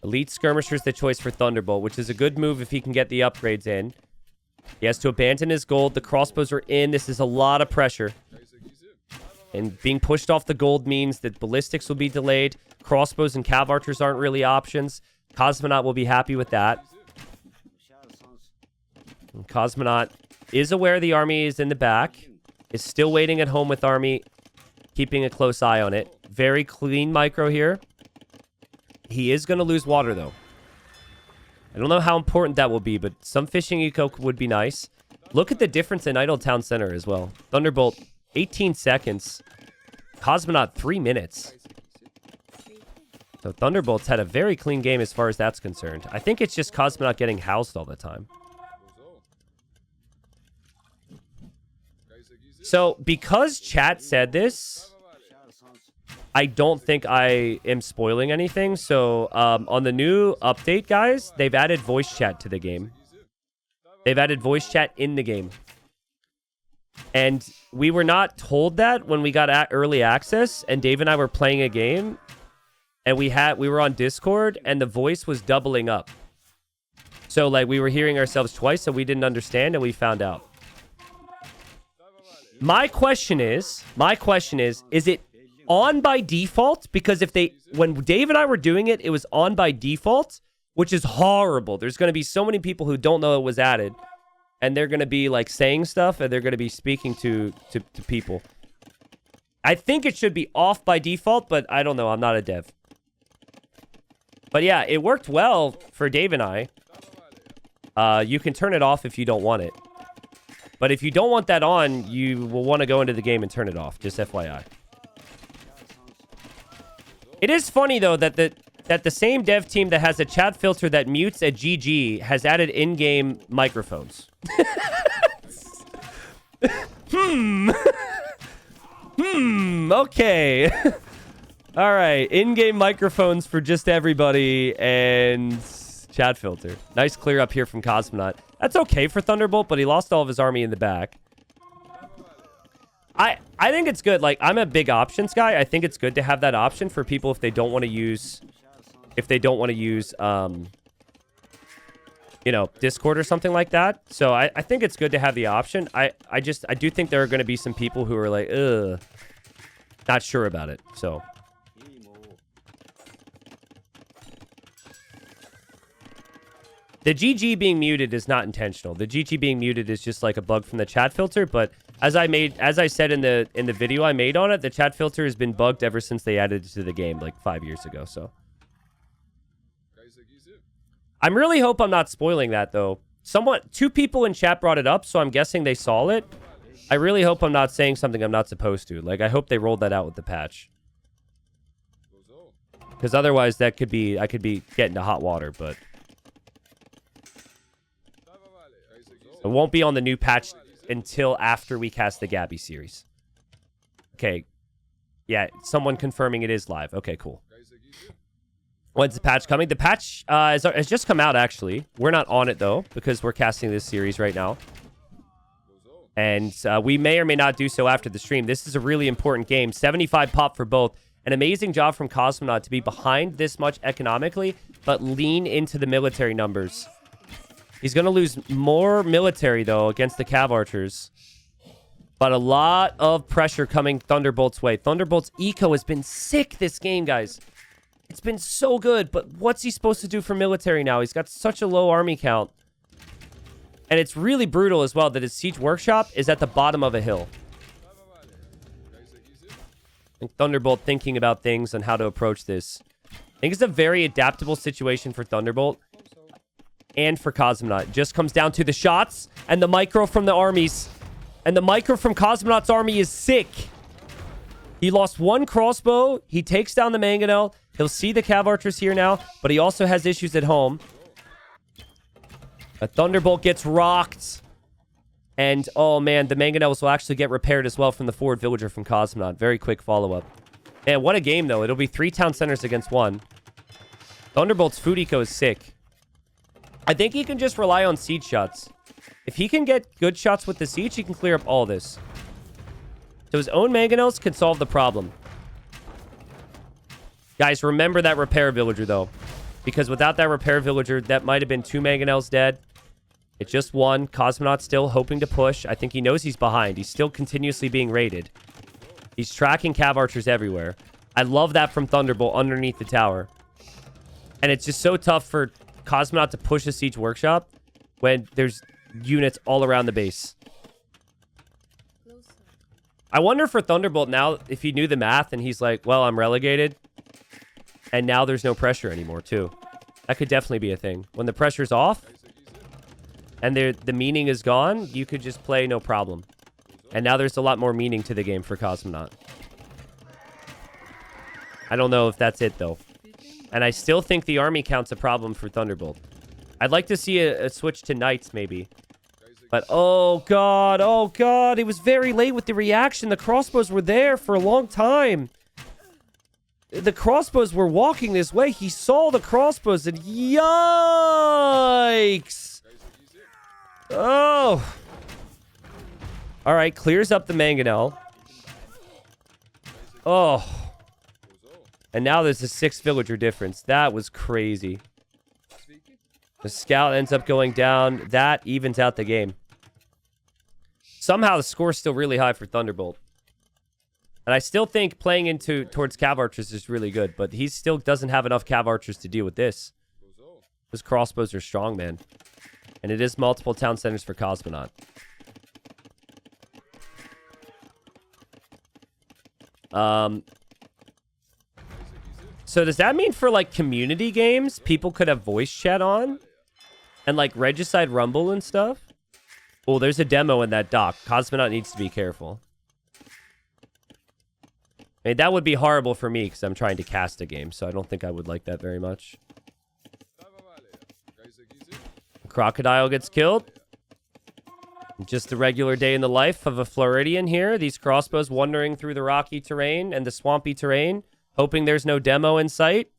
Elite Skirmisher's the choice for Thunderbolt, which is a good move if he can get the upgrades in. He has to abandon his gold. The crossbows are in. This is a lot of pressure. And being pushed off the gold means that ballistics will be delayed. Crossbows and cav archers aren't really options. Kozmonot will be happy with that. And Kozmonot is aware the army is in the back. Is still waiting at home with army. Keeping a close eye on it. Very clean micro here. He is going to lose water, though. I don't know how important that will be, but some fishing eco would be nice. Look at the difference in Idle Town Center as well. Thunderbolt, 18 seconds. Kozmonot, 3 minutes. So Thunderbolt's had a very clean game as far as that's concerned. I think it's just Kozmonot getting housed all the time. So, because chat said this, I don't think I am spoiling anything. So, on the new update, guys, they've added voice chat to the game. They've added voice chat in the game. And we were not told that when we got early access, and Dave and I were playing a game, and we were on Discord, and the voice was doubling up. So, like, we were hearing ourselves twice, so we didn't understand, and we found out. My question is it on by default? Because when Dave and I were doing it, it was on by default, which is horrible. There's going to be so many people who don't know it was added, and they're going to be like saying stuff, and they're going to be speaking to people. I think it should be off by default, but I don't know. I'm not a dev. But yeah, it worked well for Dave and I. You can turn it off if you don't want it. But if you don't want that on, you will want to go into the game and turn it off. Just FYI. It is funny, though, that the same dev team that has a chat filter that mutes a GG has added in-game microphones. Okay. All right. In-game microphones for just everybody and chat filter. Nice clear up here from Kozmonot. That's okay for Thunderbolt, but he lost all of his army in the back. I think it's good. Like, I'm a big options guy. I think it's good to have that option for people if they don't want to use, you know, Discord or something like that. So I think it's good to have the option. I do think there are going to be some people who are like, ugh, not sure about it. So. The GG being muted is not intentional. The GG being muted is just like a bug from the chat filter. But as I said in the video I made on it, the chat filter has been bugged ever since they added it to the game like 5 years ago. So I really hope I'm not spoiling that, though. Two people in chat brought it up, so I'm guessing they saw it. I really hope I'm not saying something I'm not supposed to. Like, I hope they rolled that out with the patch. Because otherwise I could be getting to hot water, but it won't be on the new patch until after we cast the Gabby series. Okay. Yeah, someone confirming it is live. Okay, cool. When's the patch coming? The patch has just come out, actually. We're not on it, though, because we're casting this series right now. And we may or may not do so after the stream. This is a really important game. 75 pop for both. An amazing job from Kozmonot to be behind this much economically, but lean into the military numbers. He's going to lose more military, though, against the Cav Archers. But a lot of pressure coming Thunderbolt's way. Thunderbolt's eco has been sick this game, guys. It's been so good, but what's he supposed to do for military now? He's got such a low army count. And it's really brutal as well that his siege workshop is at the bottom of a hill. And Thunderbolt thinking about things and how to approach this. I think it's a very adaptable situation for Thunderbolt. and for Kozmonot. It just comes down to the shots and the micro from the armies. And the micro from Kozmonot's army is sick. He lost one crossbow. He takes down the mangonel. He'll see the cav archers here now, but he also has issues at home. A Thunderbolt gets rocked. And, oh man, the mangonels will actually get repaired as well from the forward villager from Kozmonot. Very quick follow-up. Man, what a game, though. It'll be 3 town centers against 1. Thunderbolt's food eco is sick. I think he can just rely on siege shots. If he can get good shots with the siege, he can clear up all this. So his own mangonels can solve the problem. Guys, remember that repair villager, though. Because without that repair villager, that might have been 2 mangonels dead. It's just 1. Kozmonot's still hoping to push. I think he knows he's behind. He's still continuously being raided. He's tracking cav archers everywhere. I love that from Thunderbolt underneath the tower. And it's just so tough for Kozmonot to push a siege workshop when there's units all around the base. I wonder for Thunderbolt now, if he knew the math and he's like, well, I'm relegated. And now there's no pressure anymore, too. That could definitely be a thing. When the pressure's off and the meaning is gone, you could just play no problem. And now there's a lot more meaning to the game for Kozmonot. I don't know if that's it, though. And I still think the army count's a problem for Thunderbolt. I'd like to see a switch to Knights, maybe. But, oh, God. Oh, God. It was very late with the reaction. The crossbows were there for a long time. The crossbows were walking this way. He saw the crossbows and yikes. Oh. All right. Clears up the mangonel. Oh. And now there's a 6 villager difference. That was crazy. The scout ends up going down. That evens out the game. Somehow the score's still really high for Thunderbolt. And I still think playing towards cav archers is really good, but he still doesn't have enough cav archers to deal with this. Those crossbows are strong, man. And it is multiple town centers for Kozmonot. So does that mean for, like, community games, people could have voice chat on? And, like, Regicide Rumble and stuff? Oh, there's a demo in that dock. Kozmonot needs to be careful. I mean, that would be horrible for me because I'm trying to cast a game, so I don't think I would like that very much. Crocodile gets killed. Just a regular day in the life of a Floridian here. These crossbows wandering through the rocky terrain and the swampy terrain, hoping there's no demo in sight.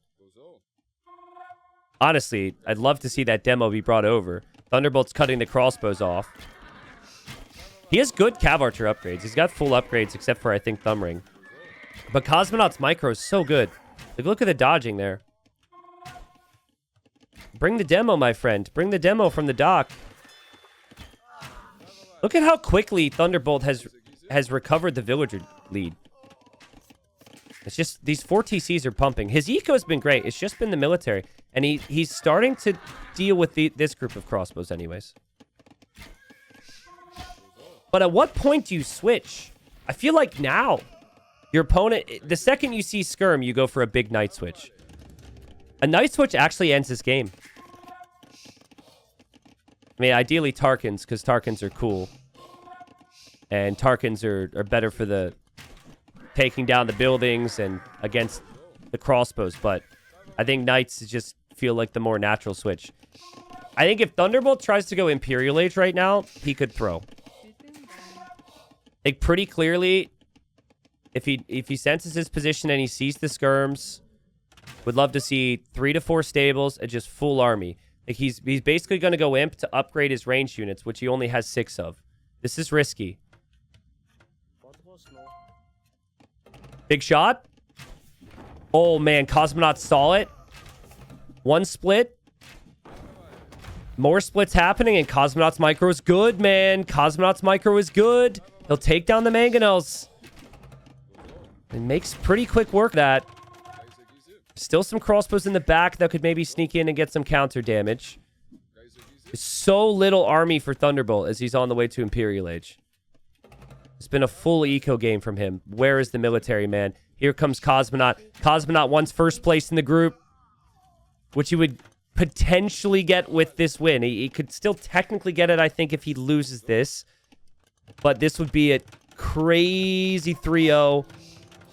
Honestly, I'd love to see that demo be brought over. Thunderbolt's cutting the crossbows off. He has good cav archer upgrades. He's got full upgrades except for, I think, Thumb Ring. But Kozmonot's micro is so good. Like, look at the dodging there. Bring the demo, my friend. Bring the demo from the dock. Look at how quickly Thunderbolt has recovered the villager lead. It's just, these 4 TCs are pumping. His eco's been great. It's just been the military. And he's starting to deal with this group of crossbows anyways. But at what point do you switch? I feel like now. Your opponent, the second you see skirm, you go for a big knight switch. A knight switch actually ends this game. I mean, ideally Tarkans, because Tarkans are cool. And Tarkans are better for the taking down the buildings and against the crossbows. But I think knights just feel like the more natural switch. I think if Thunderbolt tries to go Imperial Age right now, he could throw. Like, pretty clearly, if he senses his position and he sees the skirms, would love to see 3 to 4 stables and just full army. Like, he's basically going to go imp to upgrade his ranged units, which he only has 6 of. This is risky. Big shot. Oh, man. Kozmonot saw it. 1 split. More splits happening, and Kozmonot's micro is good, man. Kozmonot's micro is good. He'll take down the mangonels. And makes pretty quick work of that. Still some crossbows in the back that could maybe sneak in and get some counter damage. There's so little army for Thunderbolt as he's on the way to Imperial Age. It's been a full eco game from him. Where is the military, man? Here comes Kozmonot. Kozmonot wants first place in the group, which he would potentially get with this win. He could still technically get it, I think, if he loses this. But this would be a crazy 3-0.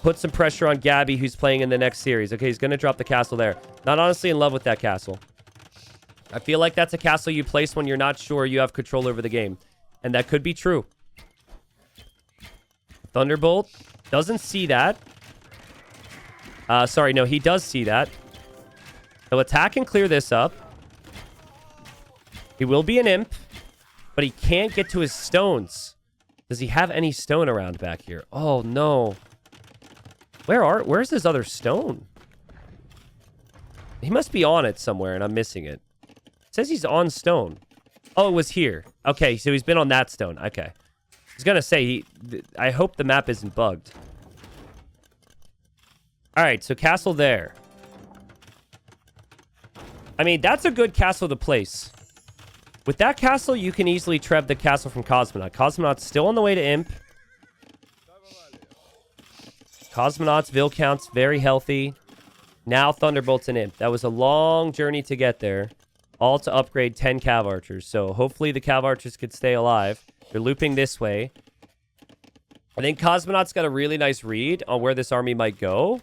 Put some pressure on Gabby, who's playing in the next series. Okay, he's going to drop the castle there. Not honestly in love with that castle. I feel like that's a castle you place when you're not sure you have control over the game. And that could be true. Thunderbolt doesn't see that. Sorry, no, he does see that. He'll attack and clear this up. He will be an imp, but he can't get to his stones. Does he have any stone around back here? Oh, no. Where's his other stone? He must be on it somewhere, and I'm missing it. It says he's on stone. Oh, it was here. Okay, so he's been on that stone. Okay. I was going to say, I hope the map isn't bugged. All right, so castle there. I mean, that's a good castle to place. With that castle, you can easily treb the castle from Kozmonot. Kozmonot's still on the way to imp. Cosmonot's Vil count's very healthy. Now Thunderbolt's an imp. That was a long journey to get there. All to upgrade 10 Cav Archers. So hopefully the Cav Archers could stay alive. They're looping this way. I think Cosmonot's got a really nice read on where this army might go.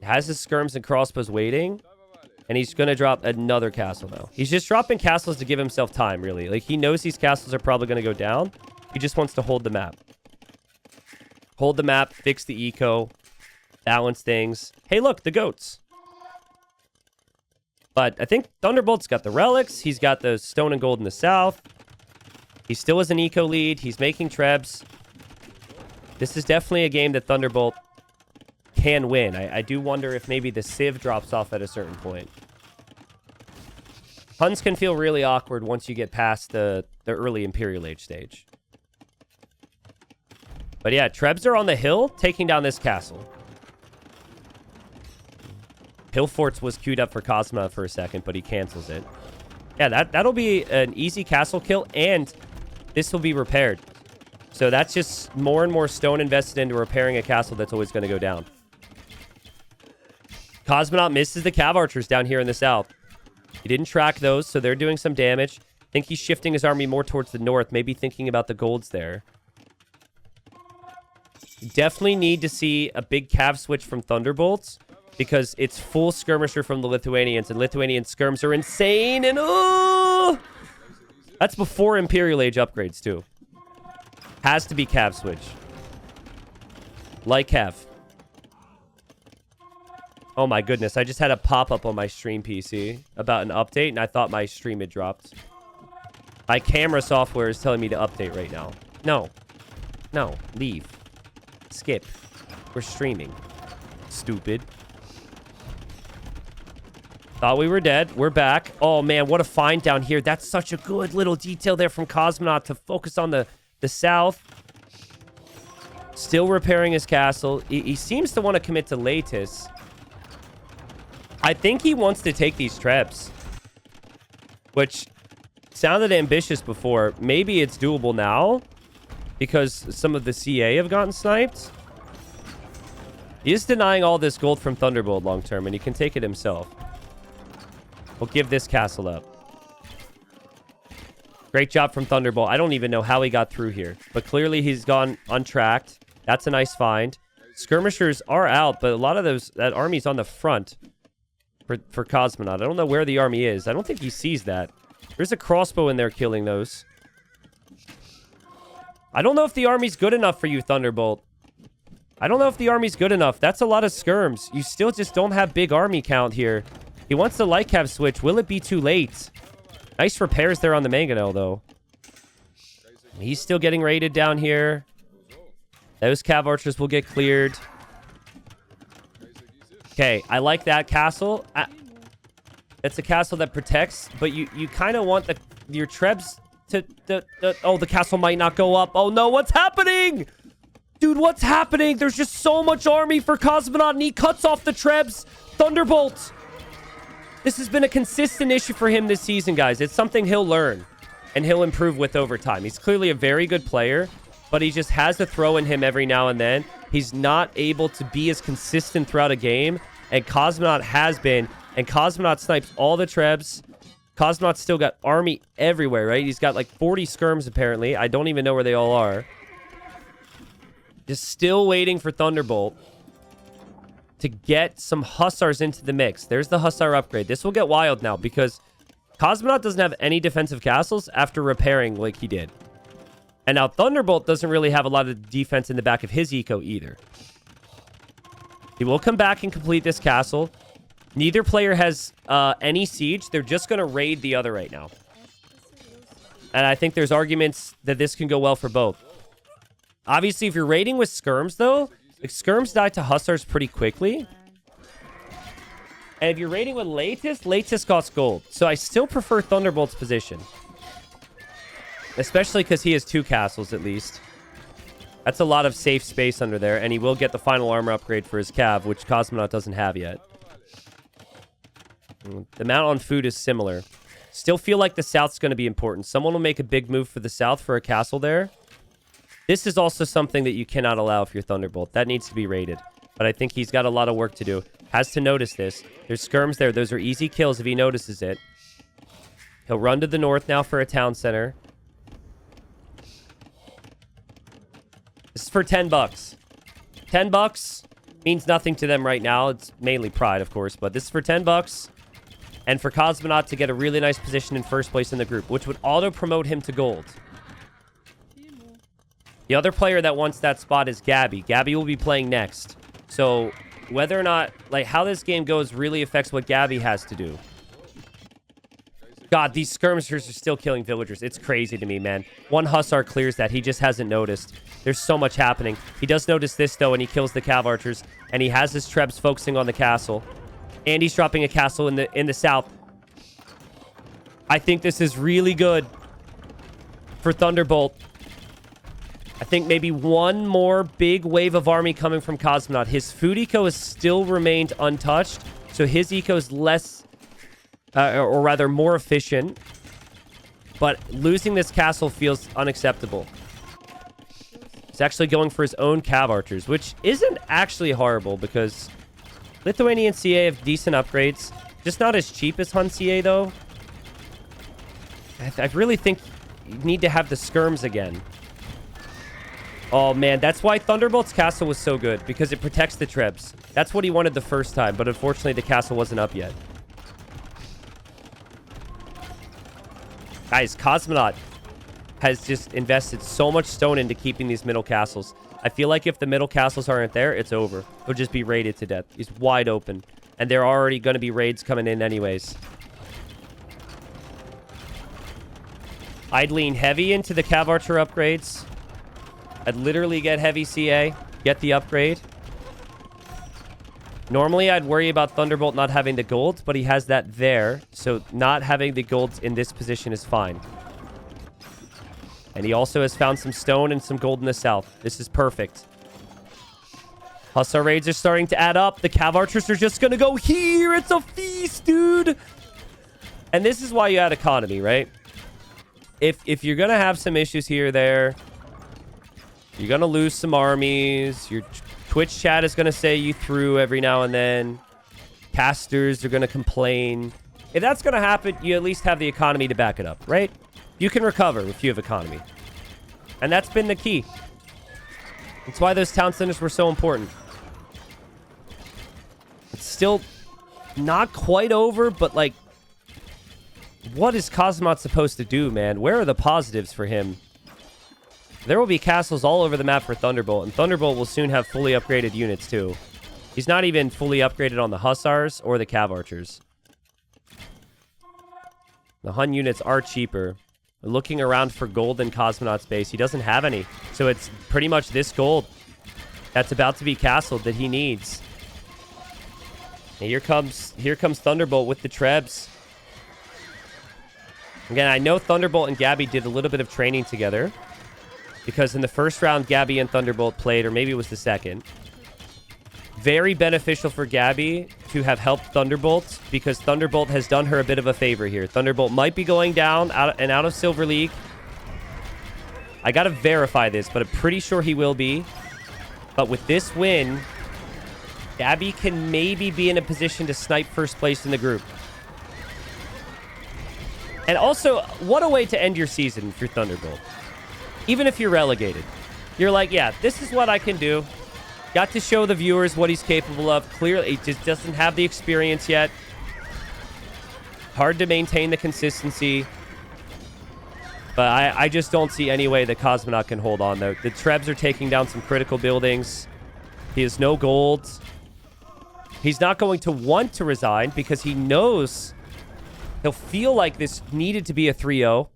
Has his skirms and crossbows waiting. And he's going to drop another castle now. He's just dropping castles to give himself time, really. Like, he knows these castles are probably going to go down. He just wants to hold the map. Hold the map, fix the eco, balance things. Hey, look, the goats. But I think Thunderbolt's got the relics. He's got the stone and gold in the south. He still has an eco lead. He's making trebs. This is definitely a game that Thunderbolt can win. I do wonder if maybe the Civ drops off at a certain point. Huns can feel really awkward once you get past the early Imperial Age stage. But yeah, trebs are on the hill, taking down this castle. Hill Forts was queued up for Cosmonot for a second, but he cancels it. Yeah, that'll be an easy castle kill, and this will be repaired. So that's just more and more stone invested into repairing a castle that's always going to go down. Cosmonot misses the Cav Archers down here in the south. He didn't track those, so they're doing some damage. I think he's shifting his army more towards the north, maybe thinking about the golds there. You definitely need to see a big Cav switch from Thunderbolts, because it's full skirmisher from the Lithuanians, and Lithuanian skirms are insane, and oh! That's before Imperial Age upgrades, too. Has to be Cav switch. Like Cav. Oh my goodness, I just had a pop-up on my stream PC about an update, and I thought my stream had dropped. My camera software is telling me to update right now. No. No. Leave. Skip. We're streaming. Stupid. Thought we were dead. We're back. Oh man, what a find down here. That's such a good little detail there from Kozmonot to focus on the south. Still repairing his castle. He seems to want to commit to Latus. I think he wants to take these trebs, which sounded ambitious before. Maybe it's doable now because some of the CA have gotten sniped. He is denying all this gold from Thunderbolt long term, and he can take it himself. We'll give this castle up. Great job from Thunderbolt. I don't even know how he got through here, but clearly he's gone untracked. That's a nice find. Skirmishers are out, but a lot of that army's on the front. For Cosmonaut. I don't know where the army is. I don't think he sees that. There's a crossbow in there killing those. I don't know if the army's good enough for you, Thunderbolt. I don't know if the army's good enough. That's a lot of skirms. You still just don't have big army count here. He wants the light cav switch. Will it be too late? Nice repairs there on the Mangonel, though. He's still getting raided down here. Those cav archers will get cleared. Okay, I like that castle. It's a castle that protects, but you kind of want your trebs to... Oh, the castle might not go up. Oh, no, what's happening? Dude, what's happening? There's just so much army for Kozmonot, and he cuts off the trebs. Thunderbolt. This has been a consistent issue for him this season, guys. It's something he'll learn, and he'll improve with over time. He's clearly a very good player, but he just has to throw in him every now and then. He's not able to be as consistent throughout a game, and Kozmonot has been, And Kozmonot snipes all the trebs. Kozmonot's still got army everywhere, right? He's got like 40 skirms, apparently. I don't even know where they all are. Just still waiting for Thunderbolt to get some Hussars into the mix. There's the Hussar upgrade. This will get wild now because Kozmonot doesn't have any defensive castles after repairing like he did. And now Thunderbolt doesn't really have a lot of defense in the back of his eco either. He will come back and complete this castle. Neither player has any siege. They're just going to raid the other right now. And I think there's arguments that this can go well for both. Obviously, if you're raiding with skirms, though, like, skirms die to Hussars pretty quickly. And if you're raiding with Latus costs gold. So I still prefer Thunderbolt's position. Especially because he has 2 castles, at least. That's a lot of safe space under there. And he will get the final armor upgrade for his cav, which Kozmonot doesn't have yet. The amount on food is similar. Still feel like the south's going to be important. Someone will make a big move for the south for a castle there. This is also something that you cannot allow if you're Thunderbolt. That needs to be raided. But I think he's got a lot of work to do. Has to notice this. There's skirms there. Those are easy kills if he notices it. He'll run to the north now for a town center. This is for 10 bucks. 10 bucks means nothing to them right now. It's mainly pride, of course. But this is for 10 bucks. And for Kozmonot to get a really nice position in first place in the group, which would auto-promote him to gold. The other player that wants that spot is Gabby. Gabby will be playing next. So whether or not, like, how this game goes really affects what Gabby has to do. God, these skirmishers are still killing villagers. It's crazy to me, man. One Hussar clears that. He just hasn't noticed. There's so much happening. He does notice this, though, and he kills the cav archers. And he has his trebs focusing on the castle. And he's dropping a castle in the south. I think this is really good for Thunderbolt. I think maybe one more big wave of army coming from Kozmonot. His food eco has still remained untouched. So his eco is less, or rather more efficient. But losing this castle feels unacceptable. He's actually going for his own cav archers, which isn't actually horrible because Lithuanian CA have decent upgrades. Just not as cheap as Hun CA, though. I really think you need to have the skirms again. Oh, man, that's why Thunderbolt's castle was so good, because it protects the trebs. That's what he wanted the first time, but unfortunately the castle wasn't up yet. Guys, Kozmonot has just invested so much stone into keeping these middle castles. I feel like if the middle castles aren't there, it's over. He'll just be raided to death. He's wide open. And there are already going to be raids coming in anyways. I'd lean heavy into the cav archer upgrades. I'd literally get heavy CA, get the upgrade. Normally, I'd worry about Thunderbolt not having the gold, but he has that there. So not having the gold in this position is fine. And he also has found some stone and some gold in the south. This is perfect. Hussar raids are starting to add up. The cav archers are just going to go here. It's a feast, dude. And this is why you add economy, right? If you're going to have some issues here or there, you're going to lose some armies. Your Twitch chat is going to say you through every now and then. Casters are going to complain. If that's going to happen, you at least have the economy to back it up, right? You can recover if you have economy. And that's been the key. That's why those town centers were so important. It's still not quite over, but like, what is Kozmonot supposed to do, man? Where are the positives for him? There will be castles all over the map for Thunderbolt, and Thunderbolt will soon have fully upgraded units, too. He's not even fully upgraded on the Hussars or the Cav Archers. The Hun units are cheaper. Looking around for gold in Kozmonot's base, he doesn't have any. So it's pretty much this gold that's about to be castled that he needs. And here comes Thunderbolt with the Trebs. Again, I know Thunderbolt and Gabby did a little bit of training together. Because in the first round, Gabby and Thunderbolt played, or maybe it was the second. Very beneficial for Gabby to have helped Thunderbolt, because Thunderbolt has done her a bit of a favor here. Thunderbolt might be going down out of Silver League. I gotta verify this, but I'm pretty sure he will be. But with this win, Gabby can maybe be in a position to snipe first place in the group. And also, what a way to end your season for Thunderbolt. Even if you're relegated. You're like, yeah, this is what I can do. Got to show the viewers what he's capable of. Clearly, he just doesn't have the experience yet. Hard to maintain the consistency. But I just don't see any way that Kozmonot can hold on, though. The Trebs are taking down some critical buildings. He has no gold. He's not going to want to resign because he knows he'll feel like this needed to be a 3-0.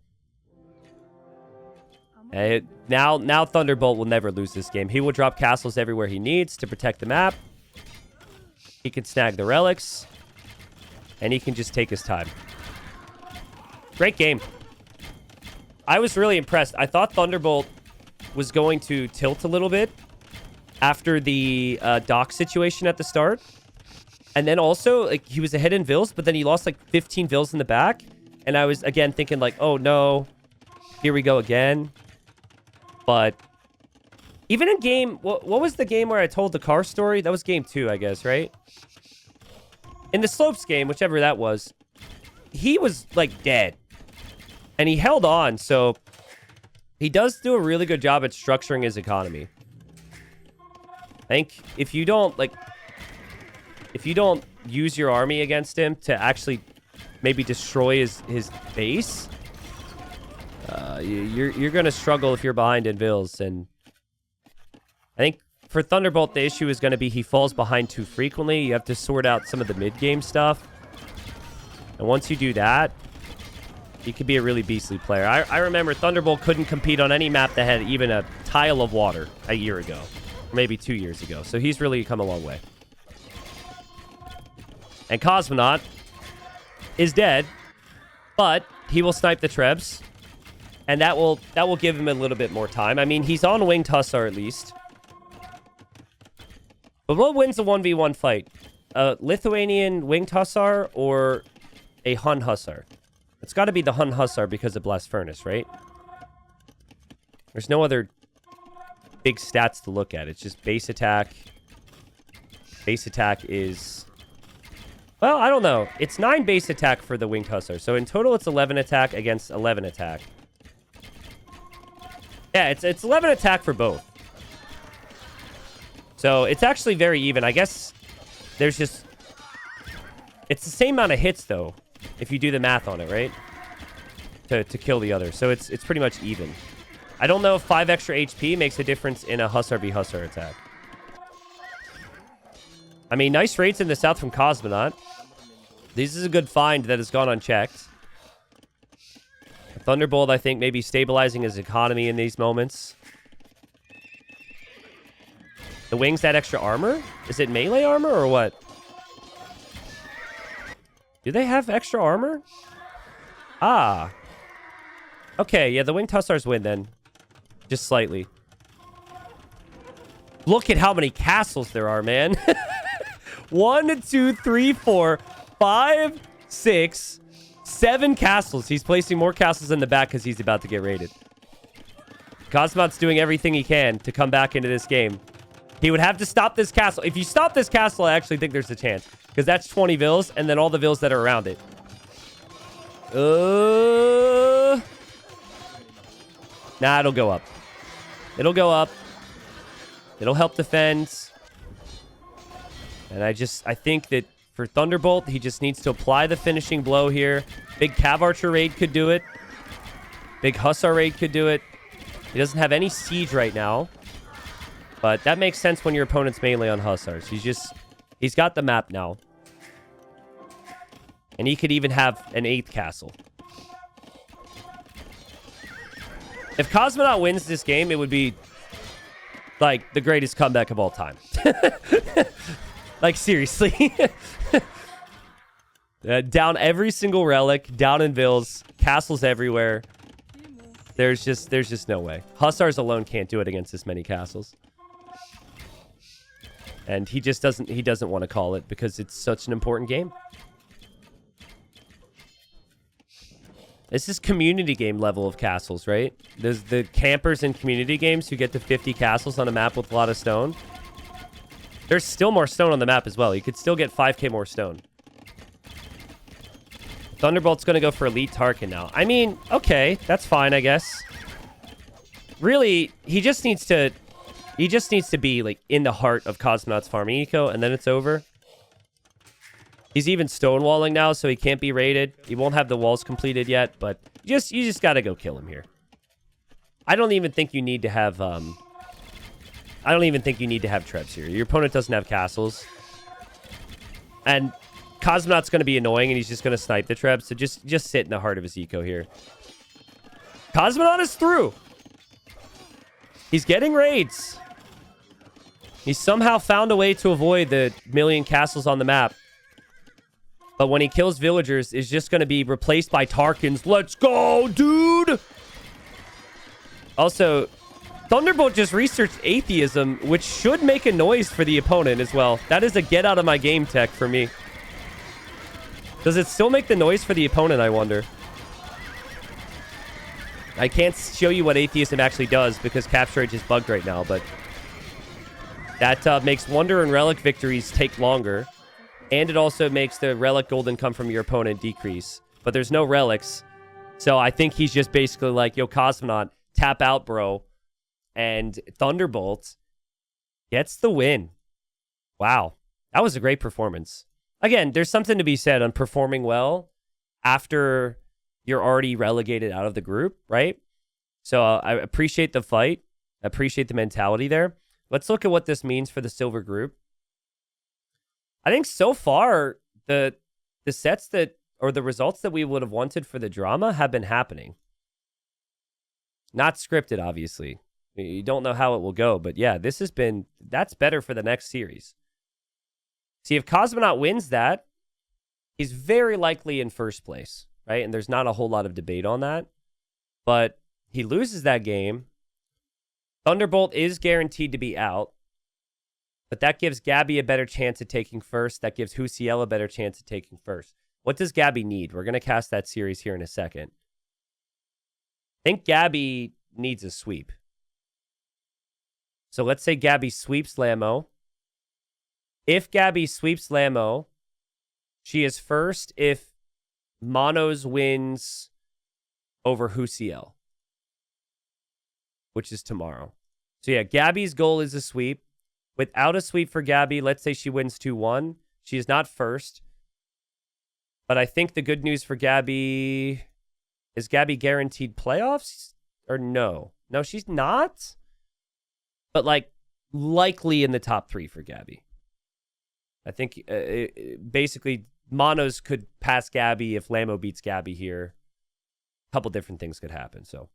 Now Thunderbolt will never lose this game. He will drop castles everywhere he needs to protect the map. He can snag the relics. And he can just take his time. Great game. I was really impressed. I thought Thunderbolt was going to tilt a little bit after the dock situation at the start. And then also, like, he was ahead in Vils, but then he lost like 15 Vils in the back. And I was, again, thinking like, oh no, here we go again. But even in game, what was the game where I told the car story? That was game 2, I guess, right? In the Slopes game, whichever that was, he was like dead. And he held on, so he does do a really good job at structuring his economy. I think if you don't use your army against him to actually maybe destroy his base, you're going to struggle if you're behind in Vils. And I think for Thunderbolt, the issue is going to be he falls behind too frequently. You have to sort out some of the mid-game stuff. And once you do that, he could be a really beastly player. I remember Thunderbolt couldn't compete on any map that had even a tile of water a year ago. Or maybe 2 years ago. So he's really come a long way. And Kozmonot is dead, but he will snipe the Trebs. And that will give him a little bit more time. I mean, he's on Winged Hussar at least. But what wins the 1v1 fight? A Lithuanian Winged Hussar or a Hun Hussar? It's got to be the Hun Hussar because of Blast Furnace, right? There's no other big stats to look at. It's just base attack. Base attack is... Well, I don't know. It's 9 base attack for the Winged Hussar. So in total, it's 11 attack against 11 attack. Yeah, it's 11 attack for both. So it's actually very even. I guess there's just... It's the same amount of hits, though, if you do the math on it, right? To kill the other. So it's pretty much even. I don't know if 5 extra HP makes a difference in a Hussar v Hussar attack. I mean, nice rates in the south from Kozmonot. This is a good find that has gone unchecked. Thunderbolt, I think, maybe stabilizing his economy in these moments. The wings add extra armor? Is it melee armor or what? Do they have extra armor? Ah. Okay, yeah, the Winged Hussars win then. Just slightly. Look at how many castles there are, man. 1, 2, 3, 4, 5, 6, 7 castles. He's placing more castles in the back because he's about to get raided. Kozmonot's doing everything he can to come back into this game. He would have to stop this castle. If you stop this castle, I actually think there's a chance. Because that's 20 Vils, and then all the Vils that are around it. Nah, it'll go up. It'll go up. It'll help defend. And I think that for Thunderbolt, he just needs to apply the finishing blow here. Big Cav Archer raid could do it. Big Hussar raid could do it. He doesn't have any siege right now. But that makes sense when your opponent's melee on Hussars. He's got the map now. And he could even have an 8th castle. If Kozmonot wins this game, it would be like the greatest comeback of all time. Like, seriously. Down every single relic, down in Vils, castles everywhere. There's just no way. Hussars alone can't do it against this many castles. And he doesn't want to call it because it's such an important game. This is community game level of castles, right? There's the campers in community games who get to 50 castles on a map with a lot of stone. There's still more stone on the map as well. You could still get 5k more stone. Thunderbolt's going to go for Elite Tarkin now. I mean, okay, that's fine, I guess. Really, he just needs to be like in the heart of Kozmonot's farming eco, and then it's over. He's even stonewalling now, so he can't be raided. He won't have the walls completed yet, but you just got to go kill him here. I don't even think you need to have trebs here. Your opponent doesn't have castles. And Kozmonot's going to be annoying, and he's just going to snipe the trebs, so just sit in the heart of his eco here. Kozmonot is through. He's getting raids. He somehow found a way to avoid the million castles on the map. But when he kills villagers, it's just going to be replaced by Tarkins. Let's go, dude! Also, Thunderbolt just researched atheism, which should make a noise for the opponent as well. That is a get out of my game tech for me. Does it still make the noise for the opponent, I wonder? I can't show you what atheism actually does because Capture Age is bugged right now, but that makes Wonder and Relic victories take longer. And it also makes the Relic gold income from your opponent decrease. But there's no Relics. So I think he's just basically like, yo, Kozmonot, tap out, bro. And Thunderbolt gets the win. Wow. That was a great performance. Again, there's something to be said on performing well after you're already relegated out of the group, right? So I appreciate the fight. I appreciate the mentality there. Let's look at what this means for the silver group. I think so far, the sets that, or the results that we would have wanted for the drama have been happening. Not scripted, obviously. You don't know how it will go, but yeah, that's better for the next series. See, if Kozmonot wins that, he's very likely in first place, right? And there's not a whole lot of debate on that. But he loses that game. Thunderbolt is guaranteed to be out. But that gives Gabby a better chance at taking first. That gives Husiel a better chance at taking first. What does Gabby need? We're going to cast that series here in a second. I think Gabby needs a sweep. So let's say Gabby sweeps Lamo. If Gabby sweeps Lamo, she is first if Monos wins over Husiel, which is tomorrow. So yeah, Gabby's goal is a sweep. Without a sweep for Gabby, let's say she wins 2-1. She is not first. But I think the good news for Gabby... Is Gabby guaranteed playoffs? Or no? No, she's not. But, like, likely in the top 3 for Gabby. I think, basically, Monos could pass Gabby if Lamo beats Gabby here. A couple different things could happen, so...